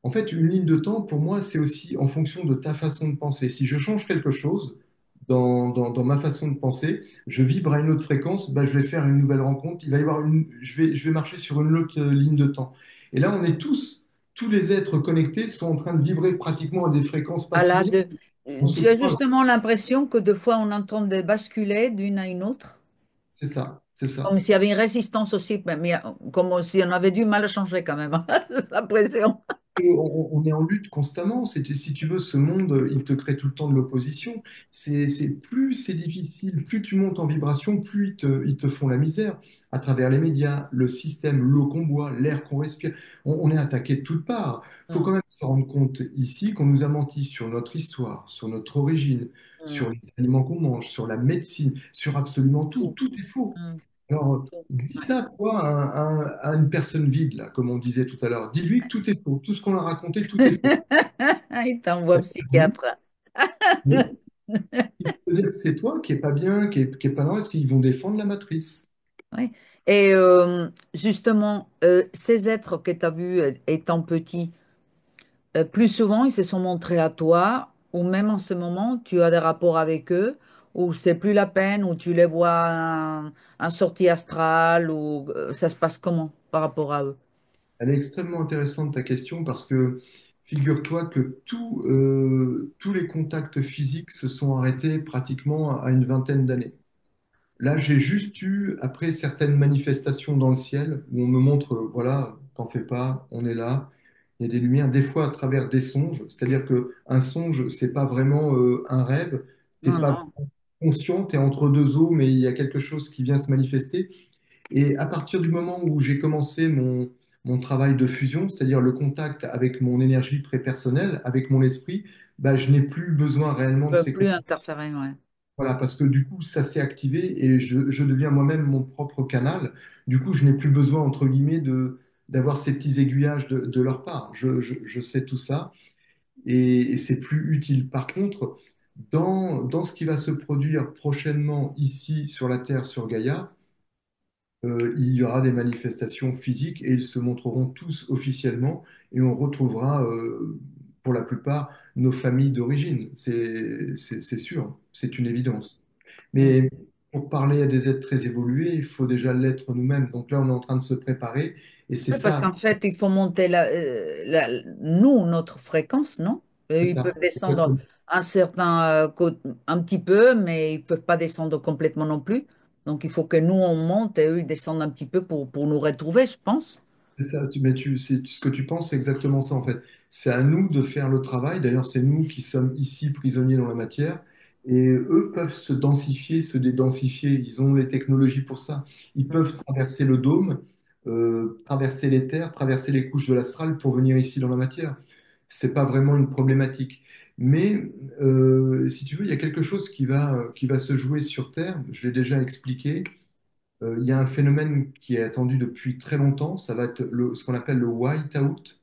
En fait, une ligne de temps, pour moi, c'est aussi en fonction de ta façon de penser. Si je change quelque chose dans ma façon de penser, je vibre à une autre fréquence, bah, je vais faire une nouvelle rencontre. Il va y avoir je vais marcher sur une autre ligne de temps. Et là, on est tous les êtres connectés sont en train de vibrer pratiquement à des fréquences pas À la similaires. de... On se Tu as croise. justement l'impression que des fois, on entend de basculer d'une à une autre, C'est ça, c'est comme ça. s'il y avait une résistance aussi, mais comme si on avait du mal à changer quand même, l'impression. On est en lutte constamment. Si tu veux, ce monde, il te crée tout le temps de l'opposition. Plus c'est difficile, plus tu montes en vibration, plus ils te font la misère à travers les médias, le système, l'eau qu'on boit, l'air qu'on respire. On est attaqué de toutes parts. Il faut Mm, quand même se rendre compte ici qu'on nous a menti sur notre histoire, sur notre origine, mm, sur les aliments qu'on mange, sur la médecine, sur absolument tout. tout, Tout est faux. mm, Alors, tout. dis Ouais. ça, toi, à une personne vide, là, comme on disait tout à l'heure. Dis-lui que tout est faux. Tout ce qu'on a raconté, tout est faux. Il t'envoie Oui. psychiatre. Mais il peut dire que c'est toi qui est pas bien, qui est pas normal, parce qu'ils vont défendre la matrice. Oui. Et justement, ces êtres que tu as vus étant petits, plus souvent, ils se sont montrés à toi, ou même en ce moment, tu as des rapports avec eux, ou c'est plus la peine, ou tu les vois en sortie astrale, ou ça se passe comment par rapport à eux? Elle est extrêmement intéressante, ta question, parce que figure-toi que tous les contacts physiques se sont arrêtés pratiquement à une vingtaine d'années. Là, j'ai juste eu, après certaines manifestations dans le ciel, où on me montre, voilà, t'en fais pas, on est là. Il y a des lumières, des fois à travers des songes. C'est-à-dire que un songe, c'est pas vraiment un rêve. T'es Non, pas non. conscient, t'es entre deux eaux, mais il y a quelque chose qui vient se manifester. Et à partir du moment où j'ai commencé mon travail de fusion, c'est-à-dire le contact avec mon énergie prépersonnelle, avec mon esprit, bah, je n'ai plus besoin réellement de ne peut ces plus contacts. interférer, ouais. Voilà, parce que du coup, ça s'est activé et je deviens moi-même mon propre canal. Du coup, je n'ai plus besoin, entre guillemets, d'avoir ces petits aiguillages de leur part. Je sais tout ça et c'est plus utile. Par contre, dans ce qui va se produire prochainement ici sur la Terre, sur Gaïa, il y aura des manifestations physiques et ils se montreront tous officiellement et on retrouvera pour la plupart nos familles d'origine. C'est sûr, c'est une évidence. Mm. Mais pour parler à des êtres très évolués, il faut déjà l'être nous-mêmes. Donc là, on est en train de se préparer et c'est Oui, parce ça, qu'en fait, il faut monter nous, notre fréquence, non? c'est Ils ça. peuvent descendre Exactement. un certain, un petit peu, mais ils ne peuvent pas descendre complètement non plus. Donc, il faut que nous, on monte et eux, ils descendent un petit peu pour nous retrouver, je pense. C'est ça, mais ce que tu penses, c'est exactement ça en fait. C'est à nous de faire le travail. D'ailleurs, c'est nous qui sommes ici prisonniers dans la matière. Et eux peuvent se densifier, se dédensifier. Ils ont les technologies pour ça. Ils peuvent traverser le dôme, traverser les terres, traverser les couches de l'astral pour venir ici dans la matière. C'est pas vraiment une problématique. Mais si tu veux, il y a quelque chose qui va se jouer sur Terre. Je l'ai déjà expliqué. Il y a un phénomène qui est attendu depuis très longtemps, ça va être ce qu'on appelle le white-out.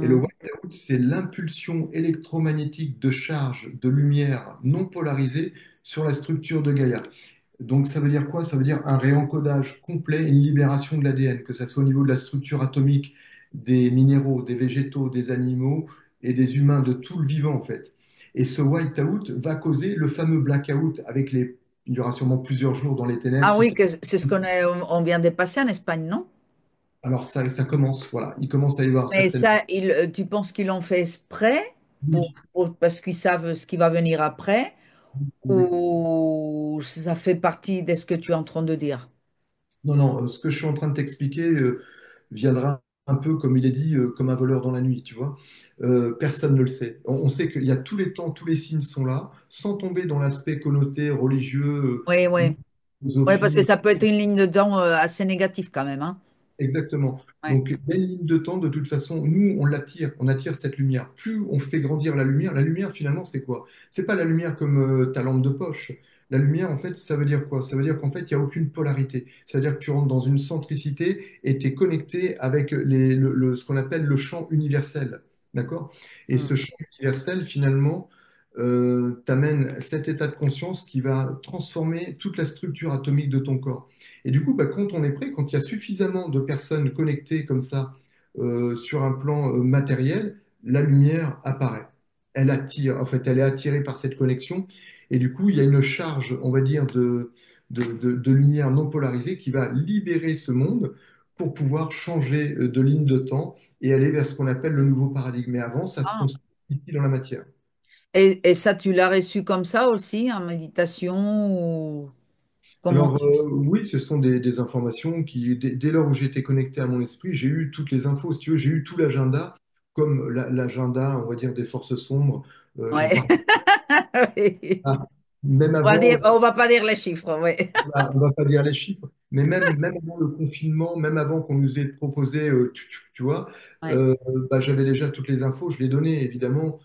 Et le Mm. white-out, c'est l'impulsion électromagnétique de charge de lumière non polarisée sur la structure de Gaïa. Donc ça veut dire quoi? Ça veut dire un réencodage complet, une libération de l'ADN, que ça soit au niveau de la structure atomique des minéraux, des végétaux, des animaux et des humains, de tout le vivant en fait. Et ce white-out va causer le fameux blackout avec les... Il y aura sûrement plusieurs jours dans les ténèbres Ah qui oui, que c'est ce on vient de passer en Espagne, non? alors ça commence, voilà. Il commence à y avoir Mais certaines... ça, tu penses qu'ils l'ont fait exprès Oui, parce qu'ils savent ce qui va venir après, oui. ou ça fait partie de ce que tu es en train de dire? Non, non, ce que je suis en train de t'expliquer viendra un peu, comme il est dit, comme un voleur dans la nuit, tu vois. Personne ne le sait. On sait qu'il y a tous les temps, tous les signes sont là, sans tomber dans l'aspect connoté religieux, Oui, oui. Oui, parce que philosophie. ça peut être une ligne de temps assez négative quand même, hein. Exactement. Ouais. Donc, il y a une ligne de temps, de toute façon, nous, on attire cette lumière. Plus on fait grandir la lumière, finalement, c'est quoi? C'est pas la lumière comme ta lampe de poche. La lumière, en fait, ça veut dire quoi? Ça veut dire qu'en fait, il n'y a aucune polarité. Ça veut dire que tu rentres dans une centricité et tu es connecté avec ce qu'on appelle le champ universel. D'accord? Et Mm. ce champ universel, finalement, t'amène cet état de conscience qui va transformer toute la structure atomique de ton corps. Et du coup, bah, quand on est prêt, quand il y a suffisamment de personnes connectées comme ça sur un plan matériel, la lumière apparaît. Elle attire, en fait, elle est attirée par cette connexion. Et du coup, il y a une charge, on va dire, de lumière non polarisée qui va libérer ce monde pour pouvoir changer de ligne de temps et aller vers ce qu'on appelle le nouveau paradigme. Mais avant, ça se Ah. construit ici dans la matière. Et ça, tu l'as reçu comme ça aussi, en méditation, ou comment Alors tu... oui, ce sont des informations qui, dès lors où j'ai été connecté à mon esprit, j'ai eu toutes les infos, si tu veux, j'ai eu tout l'agenda, comme l'agenda, on va dire, des forces sombres. J'en Ouais. parle pas. Même On va dire, avant, on va pas dire les chiffres, oui. on va pas dire les chiffres, mais même avant le confinement, même avant qu'on nous ait proposé, tu vois, Ouais. euh, bah, j'avais déjà toutes les infos, je les donnais. Évidemment,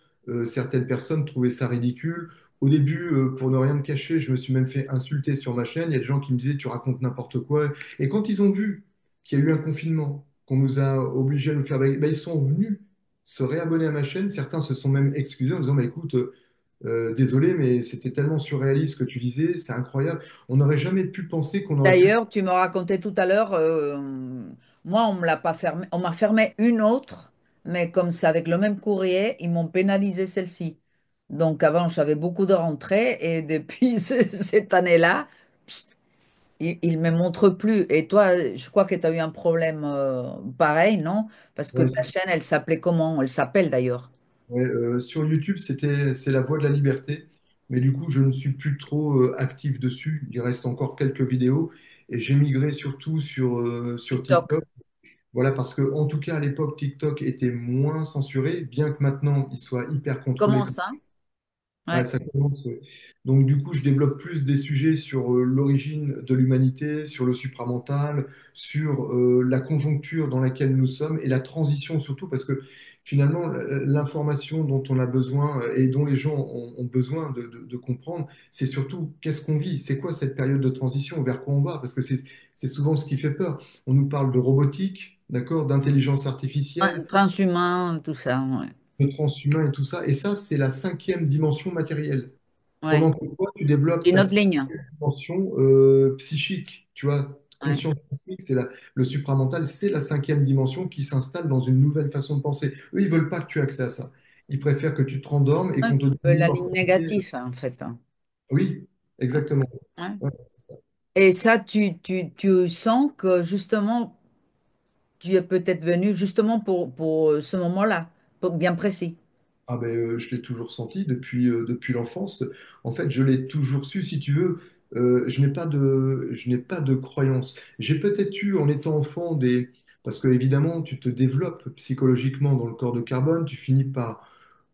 certaines personnes trouvaient ça ridicule. Au début, pour ne rien te cacher, je me suis même fait insulter sur ma chaîne. Il y a des gens qui me disaient, tu racontes n'importe quoi. Et quand ils ont vu qu'il y a eu un confinement, qu'on nous a obligés à nous faire... bah, ils sont venus se réabonner à ma chaîne. Certains se sont même excusés en disant, bah, écoute, désolé, mais c'était tellement surréaliste ce que tu disais, c'est incroyable. On n'aurait jamais pu penser qu'on aurait pu... D'ailleurs, tu me racontais tout à l'heure, moi, on me l'a pas fermé, on m'a fermé une autre, mais comme c'est avec le même courrier, ils m'ont pénalisé celle-ci. Donc avant, j'avais beaucoup de rentrées et depuis cette année-là, pst, ils ne me montrent plus. Et toi, je crois que tu as eu un problème pareil, non? Parce que Ouais, ta chaîne, elle s'appelait comment? Elle s'appelle d'ailleurs. ouais, sur YouTube, c'est la voie de la liberté, mais du coup, je ne suis plus trop actif dessus. Il reste encore quelques vidéos et j'ai migré surtout sur TikTok. TikTok. Voilà, parce que en tout cas, à l'époque, TikTok était moins censuré, bien que maintenant, il soit hyper contrôlé. Comment ça? Ouais, Ouais. ça commence. Ouais. Donc, du coup, je développe plus des sujets sur l'origine de l'humanité, sur le supramental, sur la conjoncture dans laquelle nous sommes et la transition surtout, parce que finalement, l'information dont on a besoin et dont les gens ont besoin de comprendre, c'est surtout qu'est-ce qu'on vit, c'est quoi cette période de transition, vers quoi on va, parce que c'est souvent ce qui fait peur. On nous parle de robotique, d'accord, d'intelligence Ouais, artificielle, transhumain, tout ça, ouais. de transhumain et tout ça, et ça, c'est la cinquième dimension matérielle. Ouais. Pendant que toi, tu C'est développes une ta autre ligne. dimension psychique, tu vois, Ouais. conscience cosmique, le supramental, c'est la cinquième dimension qui s'installe dans une nouvelle façon de penser. Eux, ils veulent pas que tu aies accès à ça. Ils préfèrent que tu te rendormes et Un qu'on te donne peu une la ligne immortalité. négative, en fait, hein. Oui, Ouais. exactement. Ouais. Ouais, c'est ça. Et ça, tu sens que justement, tu es peut-être venu justement pour ce moment-là, bien précis. Ah ben, je l'ai toujours senti depuis l'enfance. En fait, je l'ai toujours su, si tu veux. Je n'ai pas de croyance. J'ai peut-être eu, en étant enfant, parce que évidemment, tu te développes psychologiquement dans le corps de carbone, tu finis par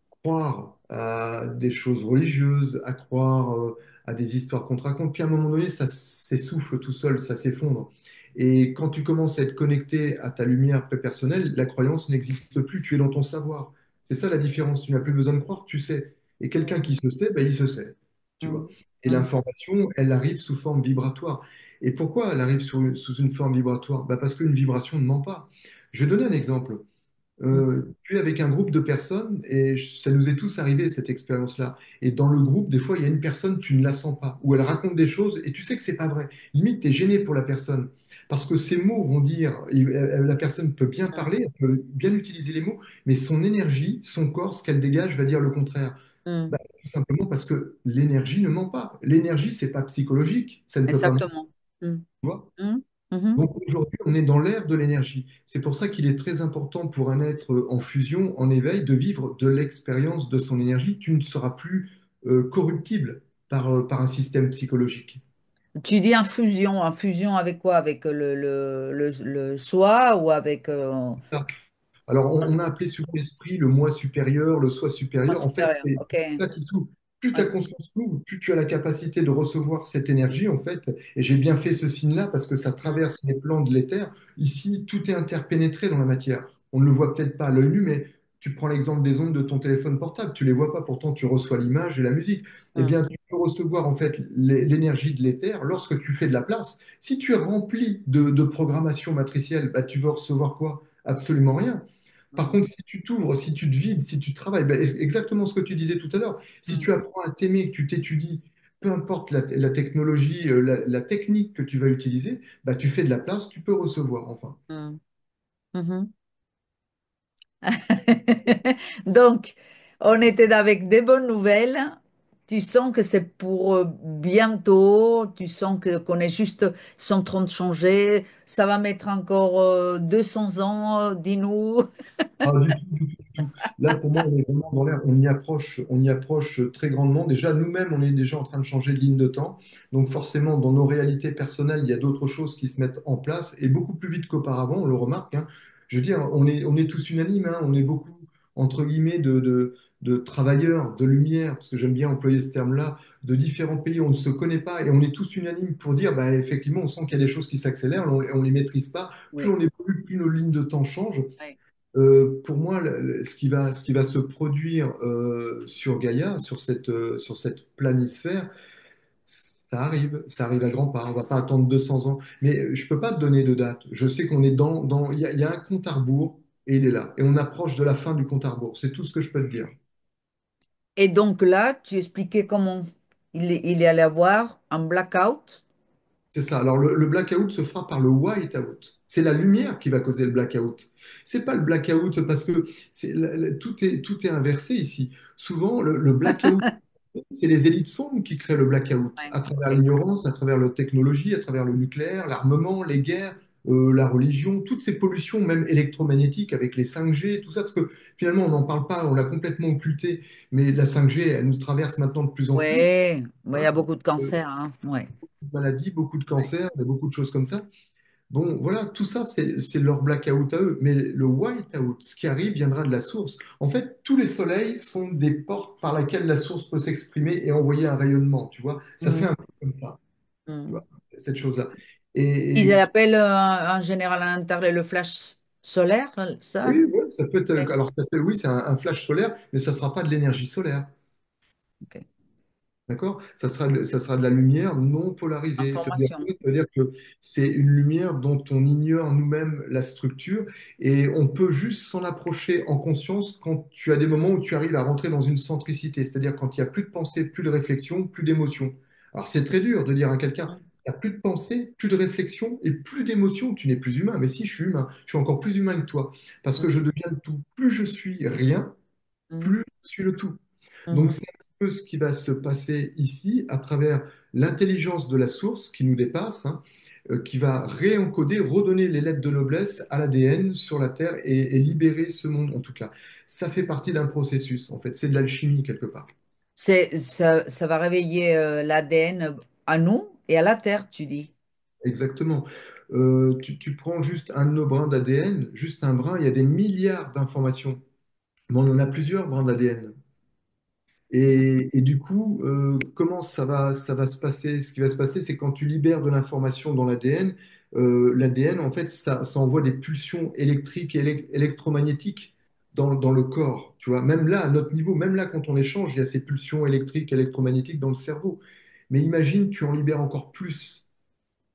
croire à des choses religieuses, à croire à des histoires qu'on te raconte. Puis à un moment donné, ça s'essouffle tout seul, ça s'effondre. Et quand tu commences à être connecté à ta lumière prépersonnelle, la croyance n'existe plus, tu es dans ton savoir. C'est ça la différence, tu n'as plus besoin de croire, tu sais. Et quelqu'un qui se sait, ben, il se sait, tu vois. Mm. Et Mm. l'information, elle arrive sous forme vibratoire. Et pourquoi elle arrive sous une forme vibratoire? Ben, parce qu'une vibration ne ment pas. Je vais donner un exemple. Mm. Tu es avec un groupe de personnes et ça nous est tous arrivé cette expérience-là. Et dans le groupe, des fois, il y a une personne, tu ne la sens pas, ou elle raconte des choses et tu sais que c'est pas vrai. Limite, tu es gêné pour la personne parce que ces mots vont dire, la personne peut bien Mm. parler, elle peut bien utiliser les mots, mais son énergie, son corps, ce qu'elle dégage, va dire le contraire. Mm. Bah, tout simplement parce que l'énergie ne ment pas. L'énergie, c'est pas psychologique, ça ne peut pas mentir. Exactement. Mm. Tu vois. Mm. Mhm. Donc aujourd'hui, on est dans l'ère de l'énergie. C'est pour ça qu'il est très important pour un être en fusion, en éveil, de vivre de l'expérience de son énergie. Tu ne seras plus corruptible par un système psychologique. Tu dis infusion, infusion avec quoi? Avec le soi ou avec Alors, un on a appelé sur l'esprit le moi supérieur, le soi point supérieur. En fait, supérieur? c'est Ok. ça qui s'ouvre. Plus ta Ouais. conscience s'ouvre, plus tu as la capacité de recevoir cette énergie, en fait. Et j'ai bien fait ce signe-là parce que ça Mm. traverse les plans de l'éther. Ici, tout est interpénétré dans la matière. On ne le voit peut-être pas à l'œil nu, mais tu prends l'exemple des ondes de ton téléphone portable. Tu les vois pas, pourtant tu reçois l'image et la musique. Eh Mm. bien, tu peux recevoir, en fait, l'énergie de l'éther lorsque tu fais de la place. Si tu es rempli de programmation matricielle, bah, tu veux recevoir quoi? Absolument rien. Par Mm. contre, si tu t'ouvres, si tu te vides, si tu travailles, ben, exactement ce que tu disais tout à l'heure, si Mm. tu apprends à t'aimer, que tu t'étudies, peu importe la technologie, la technique que tu vas utiliser, bah, tu fais de la place, tu peux recevoir, enfin. Mm. Mhm. Donc, on était avec des bonnes nouvelles. Tu sens que c'est pour bientôt. Tu sens que qu'on est juste sont en train de changer. Ça va mettre encore 200 ans, dis-nous. Ah, du tout, du tout, du tout. Là, pour moi, on est vraiment dans l'air. On y approche très grandement. Déjà, nous-mêmes, on est déjà en train de changer de ligne de temps. Donc, forcément, dans nos réalités personnelles, il y a d'autres choses qui se mettent en place et beaucoup plus vite qu'auparavant, on le remarque, hein. Je veux dire, on est tous unanimes, hein. On est beaucoup, entre guillemets, de travailleurs de lumière, parce que j'aime bien employer ce terme-là, de différents pays. On ne se connaît pas et on est tous unanimes pour dire, bah, effectivement, on sent qu'il y a des choses qui s'accélèrent, on ne les maîtrise pas. Plus Oui. on évolue, plus nos lignes de temps changent. Oui. Pour moi, ce qui va se produire sur Gaïa, sur cette planisphère, ça arrive à grands pas. On va pas attendre 200 ans. Mais je peux pas te donner de date. Je sais qu'on est il y a un compte à rebours et il est là. Et on approche de la fin du compte à rebours. C'est tout ce que je peux te dire. Et donc là, tu expliquais comment il allait avoir un blackout. C'est ça. Alors, le blackout se fera par le white-out. C'est la lumière qui va causer le blackout. C'est pas le blackout parce que tout est inversé ici. Souvent, le blackout, c'est les élites sombres qui créent le blackout Ouais, à travers ok. l'ignorance, à travers la technologie, à travers le nucléaire, l'armement, les guerres, la religion, toutes ces pollutions, même électromagnétiques avec les 5G, tout ça, parce que finalement, on n'en parle pas, on l'a complètement occulté, mais la 5G, elle nous traverse maintenant de plus en plus. Ouais, ouais, il y Hein. a beaucoup de cancers, hein. Ouais, Beaucoup de maladies, beaucoup de ouais. cancers, il y a beaucoup de choses comme ça. Bon, voilà, tout ça, c'est leur blackout à eux. Mais le whiteout, ce qui arrive, viendra de la source. En fait, tous les soleils sont des portes par lesquelles la source peut s'exprimer et envoyer un rayonnement, tu vois. Ça fait Mhm. un peu comme ça, tu Mhm. vois, cette chose-là. Ils Et appellent en général à l'intérieur le flash solaire, ça? oui, ouais, ça peut être, Ok. alors oui, c'est un flash solaire, mais ça ne sera pas de l'énergie solaire. Ok. D'accord? Ça sera de la lumière non polarisée. Ça veut dire Information. quoi? Ça veut dire que c'est une lumière dont on ignore nous-mêmes la structure et on peut juste s'en approcher en conscience quand tu as des moments où tu arrives à rentrer dans une centricité, c'est-à-dire quand il n'y a plus de pensée, plus de réflexion, plus d'émotion. Alors c'est très dur de dire à quelqu'un, Mhm. il n'y a plus de pensée, plus de réflexion et plus d'émotion, tu n'es plus humain. Mais si je suis humain, je suis encore plus humain que toi parce que je deviens le tout. Plus je suis rien, Mhm. plus je suis le tout. Donc, Mhm. c'est un peu ce qui va se passer ici à travers l'intelligence de la source qui nous dépasse, hein, qui va réencoder, redonner les lettres de noblesse à l'ADN sur la Terre et libérer ce monde, en tout cas. Ça fait partie d'un processus, en fait. C'est de l'alchimie, quelque part. Ça va réveiller l'ADN à nous et à la Terre, tu dis. Exactement. Tu prends juste un de nos brins d'ADN, juste un brin, il y a des milliards d'informations. Mais on en a plusieurs brins d'ADN. Et du coup, comment ça va se passer? Ce qui va se passer, c'est quand tu libères de l'information dans l'ADN, l'ADN, en fait, ça envoie des pulsions électriques et électromagnétiques dans le corps. Tu vois, même là, à notre niveau, même là, quand on échange, il y a ces pulsions électriques, électromagnétiques dans le cerveau. Mais imagine, tu en libères encore plus,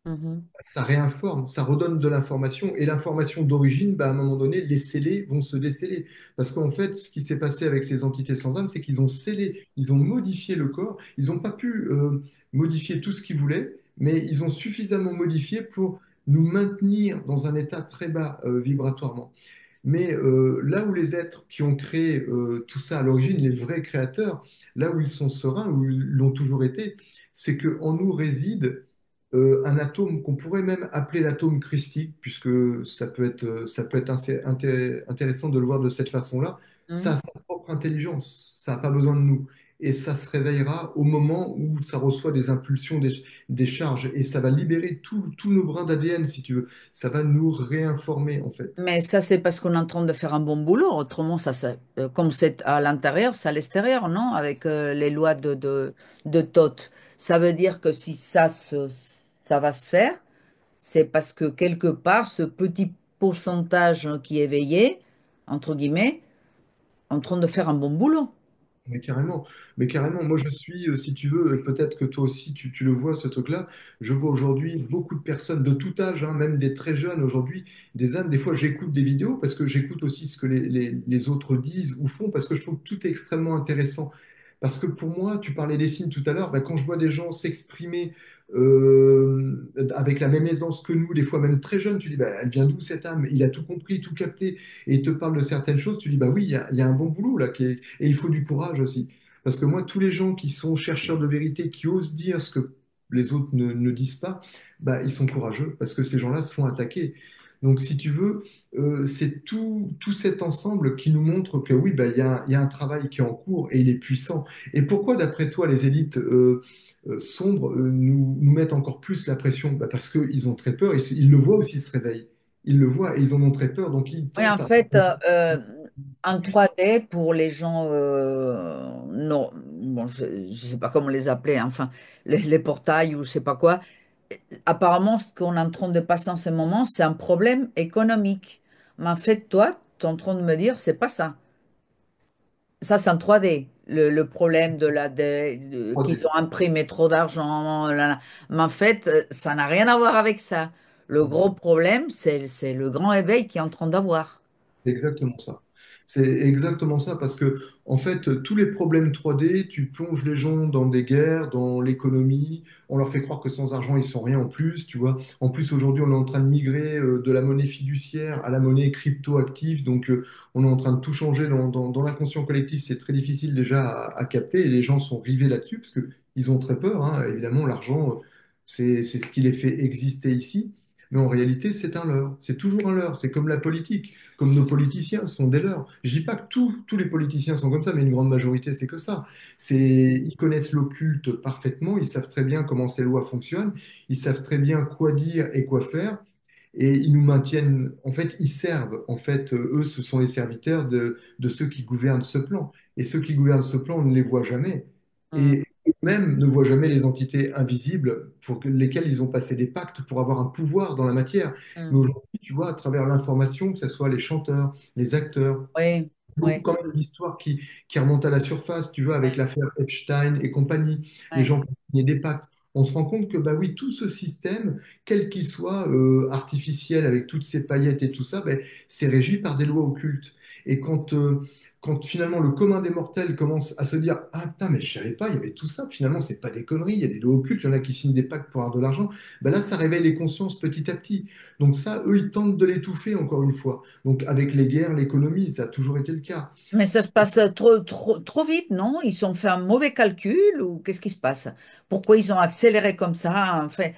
Mhm. ça réinforme, ça redonne de l'information. Et l'information d'origine, bah, à un moment donné, les scellés vont se déceler. Parce qu'en fait, ce qui s'est passé avec ces entités sans âme, c'est qu'ils ont scellé, ils ont modifié le corps. Ils n'ont pas pu modifier tout ce qu'ils voulaient, mais ils ont suffisamment modifié pour nous maintenir dans un état très bas vibratoirement. Mais là où les êtres qui ont créé tout ça à l'origine, les vrais créateurs, là où ils sont sereins, où ils l'ont toujours été, c'est qu'en nous réside un atome qu'on pourrait même appeler l'atome christique, puisque ça peut être intéressant de le voir de cette façon-là. Ça a Mhm. sa propre intelligence, ça n'a pas besoin de nous. Et ça se réveillera au moment où ça reçoit des impulsions, des charges, et ça va libérer tous nos brins d'ADN, si tu veux. Ça va nous réinformer, en fait. Mais ça, c'est parce qu'on est en train de faire un bon boulot. Autrement, comme c'est à l'intérieur, c'est à l'extérieur, non? Avec les lois de Thoth. Ça veut dire que si ça va se faire, c'est parce que quelque part, ce petit pourcentage qui est éveillé, entre guillemets, en train de faire un bon boulot. Mais carrément, mais carrément, moi je suis, si tu veux, peut-être que toi aussi tu le vois ce truc-là, je vois aujourd'hui beaucoup de personnes de tout âge, hein, même des très jeunes aujourd'hui, des ânes, des fois j'écoute des vidéos parce que j'écoute aussi ce que les autres disent ou font parce que je trouve que tout est extrêmement intéressant. Parce que pour moi, tu parlais des signes tout à l'heure, bah, quand je vois des gens s'exprimer avec la même aisance que nous, des fois même très jeunes, tu dis, bah, elle vient d'où cette âme? Il a tout compris, tout capté, et il te parle de certaines choses, tu dis, bah oui, il y a un bon boulot là qui est et il faut du courage aussi. Parce que moi, tous les gens qui sont chercheurs de vérité, qui osent dire ce que les autres ne disent pas, bah, ils sont courageux parce que ces gens-là se font attaquer. Donc, si tu veux, c'est tout cet ensemble qui nous montre que oui, bah, il y a un travail qui est en cours et il est puissant. Et pourquoi, d'après toi, les élites sombres nous mettent encore plus la pression? Bah, parce qu'ils ont très peur, ils le voient aussi, ils se réveillent. Ils le voient et ils en ont très peur, donc ils Oui, en tentent à... fait, en 3D, pour les gens, non, bon, je ne sais pas comment les appeler, enfin, les portails ou je sais pas quoi, apparemment, ce qu'on est en train de passer en ce moment, c'est un problème économique. Mais en fait, toi, tu es en train de me dire, c'est pas ça. Ça, c'est en 3D. Le problème qu'ils 3D. ont imprimé trop d'argent. Là, là. Mais en fait, ça n'a rien à voir avec ça. Le gros problème, c'est le grand éveil qui est en train d'avoir. C'est exactement ça. C'est exactement ça parce que, en fait, tous les problèmes 3D, tu plonges les gens dans des guerres, dans l'économie, on leur fait croire que sans argent, ils sont rien en plus, tu vois. En plus, aujourd'hui, on est en train de migrer de la monnaie fiduciaire à la monnaie crypto-active, donc on est en train de tout changer dans l'inconscient collectif. C'est très difficile déjà à capter et les gens sont rivés là-dessus parce que ils ont très peur, hein. Évidemment, l'argent, c'est ce qui les fait exister ici. Mais en réalité, c'est un leurre. C'est toujours un leurre. C'est comme la politique, comme nos politiciens sont des leurs. Je dis pas que tous les politiciens sont comme ça, mais une grande majorité, c'est que ça. Ils connaissent l'occulte parfaitement, ils savent très bien comment ces lois fonctionnent, ils savent très bien quoi dire et quoi faire. et ils nous maintiennent, en fait, ils servent, en fait, eux, ce sont les serviteurs de ceux qui gouvernent ce plan. Et ceux qui gouvernent ce plan, on ne les voit jamais. mm, Et eux-mêmes ne voient jamais les entités invisibles lesquelles ils ont passé des pactes pour avoir un pouvoir dans la matière. Mais mm. aujourd'hui, tu vois, à travers l'information, que ce soit les chanteurs, les acteurs, Oui, beaucoup oui, quand même d'histoires qui remontent à la surface, tu vois, avec oui, l'affaire Epstein et compagnie, les oui. gens qui ont signé des pactes. On se rend compte que bah oui, tout ce système, quel qu'il soit artificiel, avec toutes ces paillettes et tout ça, ben, c'est régi par des lois occultes. Et quand finalement le commun des mortels commence à se dire, ah putain, mais je savais pas, il y avait tout ça, finalement, c'est pas des conneries, il y a des lois occultes, il y en a qui signent des pactes pour avoir de l'argent, ben là, ça réveille les consciences petit à petit. Donc ça, eux, ils tentent de l'étouffer encore une fois. Donc avec les guerres, l'économie, ça a toujours été le cas. Mais ça se passe trop vite, non? Ils ont fait un mauvais calcul ou qu'est-ce qui se passe? Pourquoi ils ont accéléré comme ça? Enfin,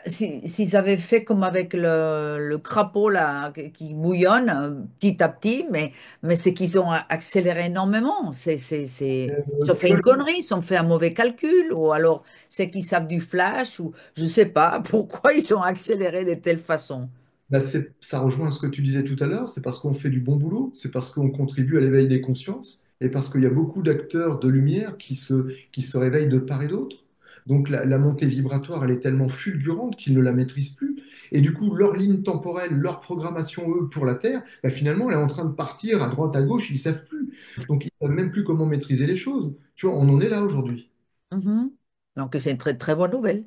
s'ils avaient fait comme avec le crapaud là, qui bouillonne petit à petit, mais c'est qu'ils ont accéléré énormément. Ils ont Tu fait vois, une connerie, ils ont fait un mauvais calcul, ou alors c'est qu'ils savent du flash, ou je sais pas pourquoi ils ont accéléré de telle façon. bah, ça rejoint ce que tu disais tout à l'heure, c'est parce qu'on fait du bon boulot, c'est parce qu'on contribue à l'éveil des consciences, et parce qu'il y a beaucoup d'acteurs de lumière qui se réveillent de part et d'autre. Donc la montée vibratoire, elle est tellement fulgurante qu'ils ne la maîtrisent plus. Et du coup, leur ligne temporelle, leur programmation, eux, pour la Terre, bah, finalement, elle est en train de partir à droite, à gauche, ils ne savent plus. Donc ils ne savent même plus comment maîtriser les choses. Tu vois, on en est là aujourd'hui. Mhm. Donc c'est une très très bonne nouvelle.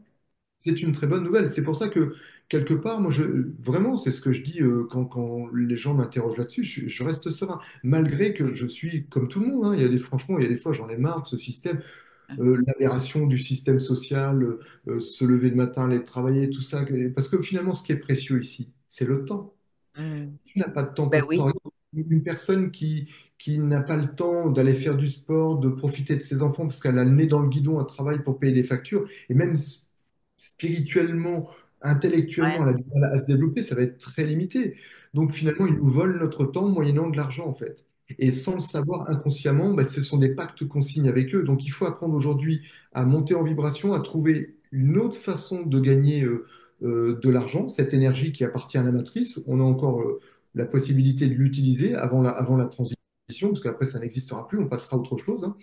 C'est une très bonne nouvelle. C'est pour ça que, quelque part, moi, vraiment, c'est ce que je dis quand les gens m'interrogent là-dessus, je reste serein. Malgré que je suis comme tout le monde, hein. Franchement, il y a des fois, j'en ai marre de ce système, l'aberration du système social, se lever le matin, aller travailler, tout ça. Parce que finalement, ce qui est précieux ici, c'est le temps. Mm. Tu n'as pas de temps Ben pour toi. oui. Une personne qui n'a pas le temps d'aller faire du sport, de profiter de ses enfants parce qu'elle a le nez dans le guidon, un travail pour payer des factures, et même spirituellement, intellectuellement, Ouais. elle a du mal à se développer, ça va être très limité. Donc finalement, ils nous volent notre temps moyennant de l'argent, en fait. Et sans le savoir inconsciemment, bah, ce sont des pactes qu'on signe avec eux. Donc il faut apprendre aujourd'hui à monter en vibration, à trouver une autre façon de gagner de l'argent, cette énergie qui appartient à la matrice. On a encore la possibilité de l'utiliser avant la transition, parce qu'après ça n'existera plus, on passera à autre chose, hein.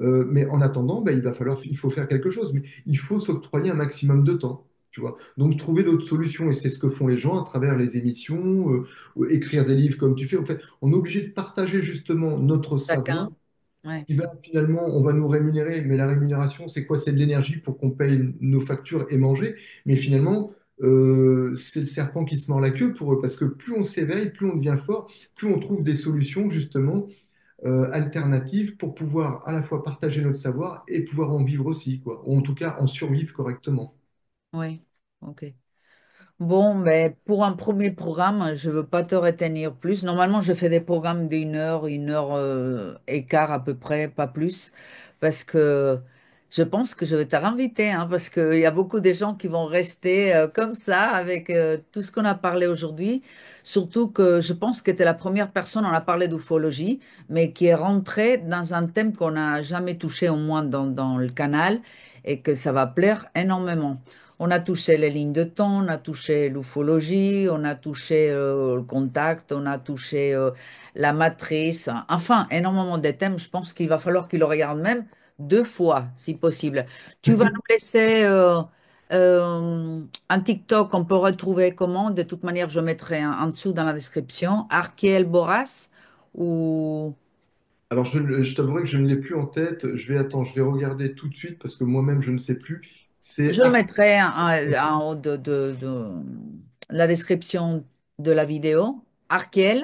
Mais en attendant, bah, il faut faire quelque chose. Mais il faut s'octroyer un maximum de temps, tu vois. Donc trouver d'autres solutions, et c'est ce que font les gens à travers les émissions, ou écrire des livres comme tu fais. En fait, on est obligé de partager justement notre savoir, Chacun. Ouais. qui va finalement, on va nous rémunérer. Mais la rémunération, c'est quoi? C'est de l'énergie pour qu'on paye nos factures et manger. Mais finalement, c'est le serpent qui se mord la queue pour eux, parce que plus on s'éveille, plus on devient fort, plus on trouve des solutions justement alternatives pour pouvoir à la fois partager notre savoir et pouvoir en vivre aussi, quoi. Ou en tout cas en survivre correctement. Oui. Ok. Bon, mais pour un premier programme, je ne veux pas te retenir plus. Normalement, je fais des programmes une heure et quart à peu près, pas plus, parce que je pense que je vais te réinviter, hein, parce qu'il y a beaucoup de gens qui vont rester comme ça avec tout ce qu'on a parlé aujourd'hui. Surtout que je pense que tu es la première personne, on a parlé d'ufologie, mais qui est rentrée dans un thème qu'on n'a jamais touché, au moins dans le canal, et que ça va plaire énormément. On a touché les lignes de temps, on a touché l'ufologie, on a touché le contact, on a touché la matrice, enfin, énormément de thèmes. Je pense qu'il va falloir qu'il le regarde même deux fois, si possible. Tu vas nous laisser un TikTok, on peut retrouver comment? De toute manière, je mettrai en dessous dans la description. Arkiel Boras ou... Alors je t'avouerai que je ne l'ai plus en tête. Je vais regarder tout de suite parce que moi-même je ne sais plus. C'est Je le mettrai en haut de la description de la vidéo. Arkiel,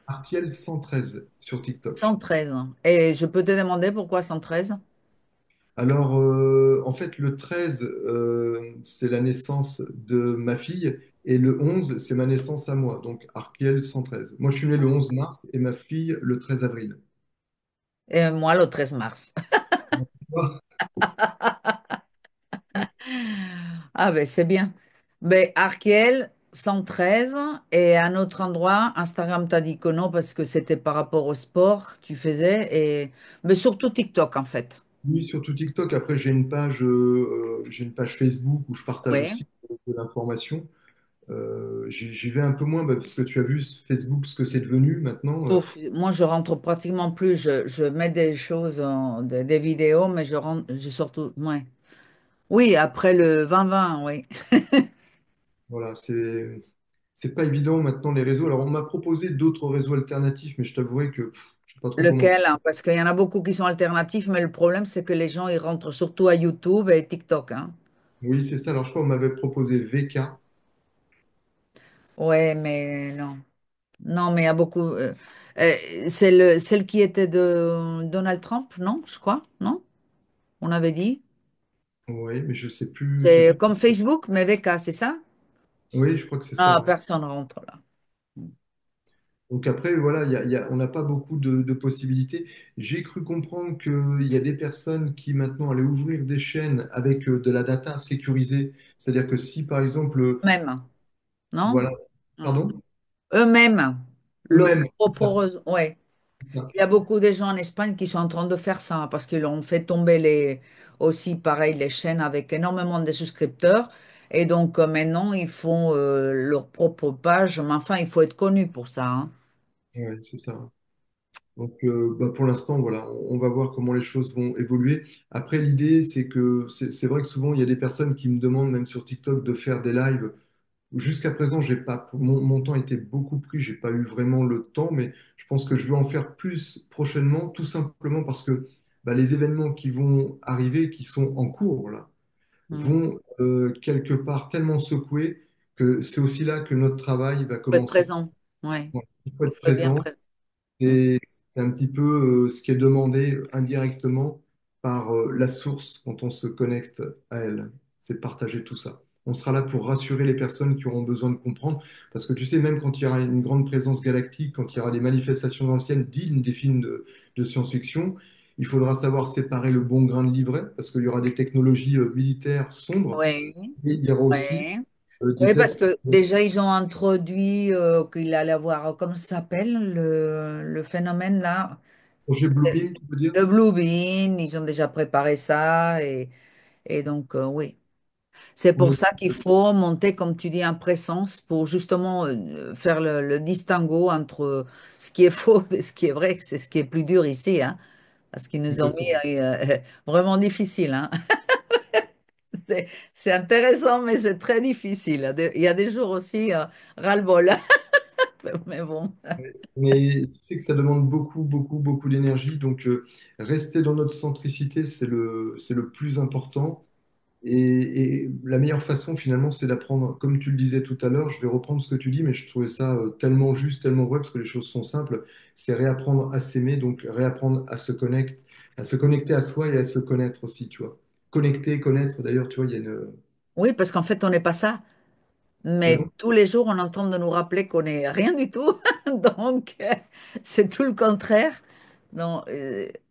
Arkiel 113 sur TikTok. 113. Et je peux te demander pourquoi 113? Alors, en fait, le 13, c'est la naissance de ma fille, et le 11, c'est ma naissance à moi, donc Arkiel 113. Moi, je suis né le 11 mars et ma fille le 13 avril. Et moi, le 13 mars. Ah ben c'est bien. Ben, Arkiel, 113. Et à un autre endroit, Instagram t'a dit que non parce que c'était par rapport au sport que tu faisais. Mais surtout TikTok en fait. Oui, surtout TikTok. Après, j'ai une page Facebook où je partage Oui. aussi de l'information. J'y vais un peu moins bah, parce que tu as vu Facebook ce que c'est devenu maintenant. Ouf, moi, je rentre pratiquement plus. Je mets des choses, des vidéos, mais je rentre, je sors tout. Ouais. Oui, après le 2020, oui. Voilà, c'est pas évident maintenant les réseaux. Alors on m'a proposé d'autres réseaux alternatifs, mais je t'avouerai que je sais pas trop comment. Lequel, hein, parce qu'il y en a beaucoup qui sont alternatifs, mais le problème, c'est que les gens, ils rentrent surtout à YouTube et TikTok, hein. Oui, c'est ça. Alors je crois qu'on m'avait proposé VK. Ouais, mais non. Non, mais il y a beaucoup. C'est celle qui était de Donald Trump, non, je crois, non? On avait dit. Oui, mais je sais plus. J'ai C'est plus. comme Facebook, mais VK, c'est ça? Oui, je crois que c'est ça. Ah, Ouais. personne rentre là. Donc après, voilà, on n'a pas beaucoup de possibilités. J'ai cru comprendre qu'il y a des personnes qui maintenant allaient ouvrir des chaînes avec de la data sécurisée. C'est-à-dire que si, par exemple, Même, non? voilà, Non. pardon, Eux-mêmes, leur eux-mêmes, propre. Ouais. c'est ça. Il y a beaucoup de gens en Espagne qui sont en train de faire ça parce qu'ils ont fait tomber aussi, pareil, les chaînes avec énormément de souscripteurs. Et donc, maintenant, ils font leur propre page. Mais enfin, il faut être connu pour ça, hein. Ouais, c'est ça. Donc, bah, pour l'instant, voilà, on va voir comment les choses vont évoluer. Après, l'idée, c'est que c'est vrai que souvent, il y a des personnes qui me demandent, même sur TikTok, de faire des lives. Jusqu'à présent, j'ai pas, mon temps était beaucoup pris, j'ai pas eu vraiment le temps, mais je pense que je vais en faire plus prochainement, tout simplement parce que bah, les événements qui vont arriver, qui sont en cours là, Mm. vont quelque part tellement secouer que c'est aussi là que notre travail va Faut être commencer. présent. Ouais. Bon, il faut Il être faut être bien présent. présent. Mm. C'est un petit peu ce qui est demandé indirectement par la source quand on se connecte à elle. C'est partager tout ça. On sera là pour rassurer les personnes qui auront besoin de comprendre. Parce que tu sais, même quand il y aura une grande présence galactique, quand il y aura des manifestations dans le ciel dignes des films de science-fiction, il faudra savoir séparer le bon grain de l'ivraie, parce qu'il y aura des technologies militaires sombres, Oui, et il y aura aussi oui. Oui, des parce êtres. que déjà, ils ont introduit qu'il allait avoir, comment ça s'appelle, le phénomène là? Projet Bluebeam, tu peux dire? Le Blue Bean, ils ont déjà préparé ça. Et donc, oui. C'est On pour est ça qu'il faut monter, comme tu dis, en présence pour justement faire le distinguo entre ce qui est faux et ce qui est vrai. C'est ce qui est plus dur ici, hein, parce qu'ils nous ont mis exactement. vraiment difficile, hein. C'est intéressant, mais c'est très difficile. Il y a des jours aussi ras-le-bol, mais bon. Mais tu sais que ça demande beaucoup, beaucoup, beaucoup d'énergie. Donc, rester dans notre centricité, c'est le plus important. Et la meilleure façon, finalement, c'est d'apprendre, comme tu le disais tout à l'heure, je vais reprendre ce que tu dis, mais je trouvais ça tellement juste, tellement vrai, parce que les choses sont simples. C'est réapprendre à s'aimer, donc réapprendre à se connecter à soi et à se connaître aussi, tu vois. Connecter, connaître, d'ailleurs, tu vois, il y a une. Oui, parce qu'en fait, on n'est pas ça. Mais Mais non, tous les jours, on entend de nous rappeler qu'on n'est rien du tout. Donc, c'est tout le contraire. Non,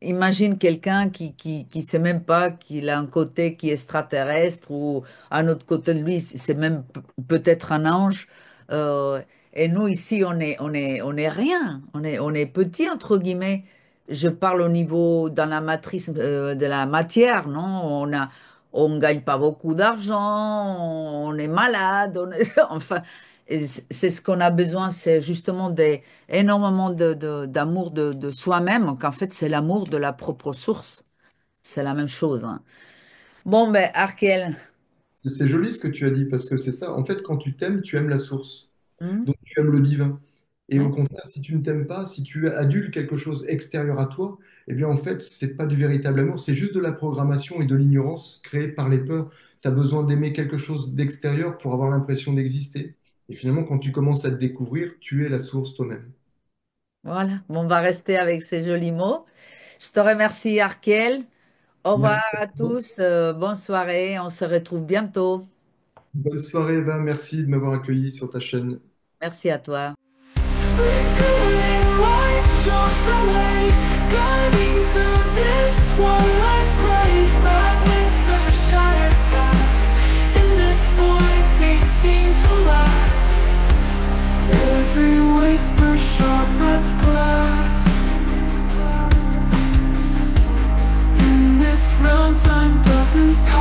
imagine quelqu'un qui sait même pas qu'il a un côté qui est extraterrestre ou un autre côté de lui, c'est même peut-être un ange. Euh, et nous, ici, on est rien. On est petit, entre guillemets. Je parle au niveau dans la matrice de la matière, non? On gagne pas beaucoup d'argent, on est malade, enfin, et c'est ce qu'on a besoin, c'est justement énormément d'amour de soi-même, qu'en fait, c'est l'amour de la propre source. C'est la même chose, hein. Bon, ben, Arkel, c'est joli ce que tu as dit, parce que c'est ça. En fait, quand tu t'aimes, tu aimes la source. hmm, Donc tu aimes le divin. Et au ouais. contraire, si tu ne t'aimes pas, si tu adules quelque chose extérieur à toi, eh bien en fait, c'est pas du véritable amour, c'est juste de la programmation et de l'ignorance créée par les peurs. Tu as besoin d'aimer quelque chose d'extérieur pour avoir l'impression d'exister. Et finalement, quand tu commences à te découvrir, tu es la source toi-même. Voilà, bon, on va rester avec ces jolis mots. Je te remercie, Arkel. Au revoir Merci. à tous, bonne soirée, on se retrouve bientôt. Bonne soirée, Eva. Merci de m'avoir accueilli sur ta chaîne. Merci à toi. Flickering light shows the way, guiding through this twilight place. Fragments of a shattered past. In this void, they seem to last. Every whisper sharp as glass. In this realm, time doesn't pass.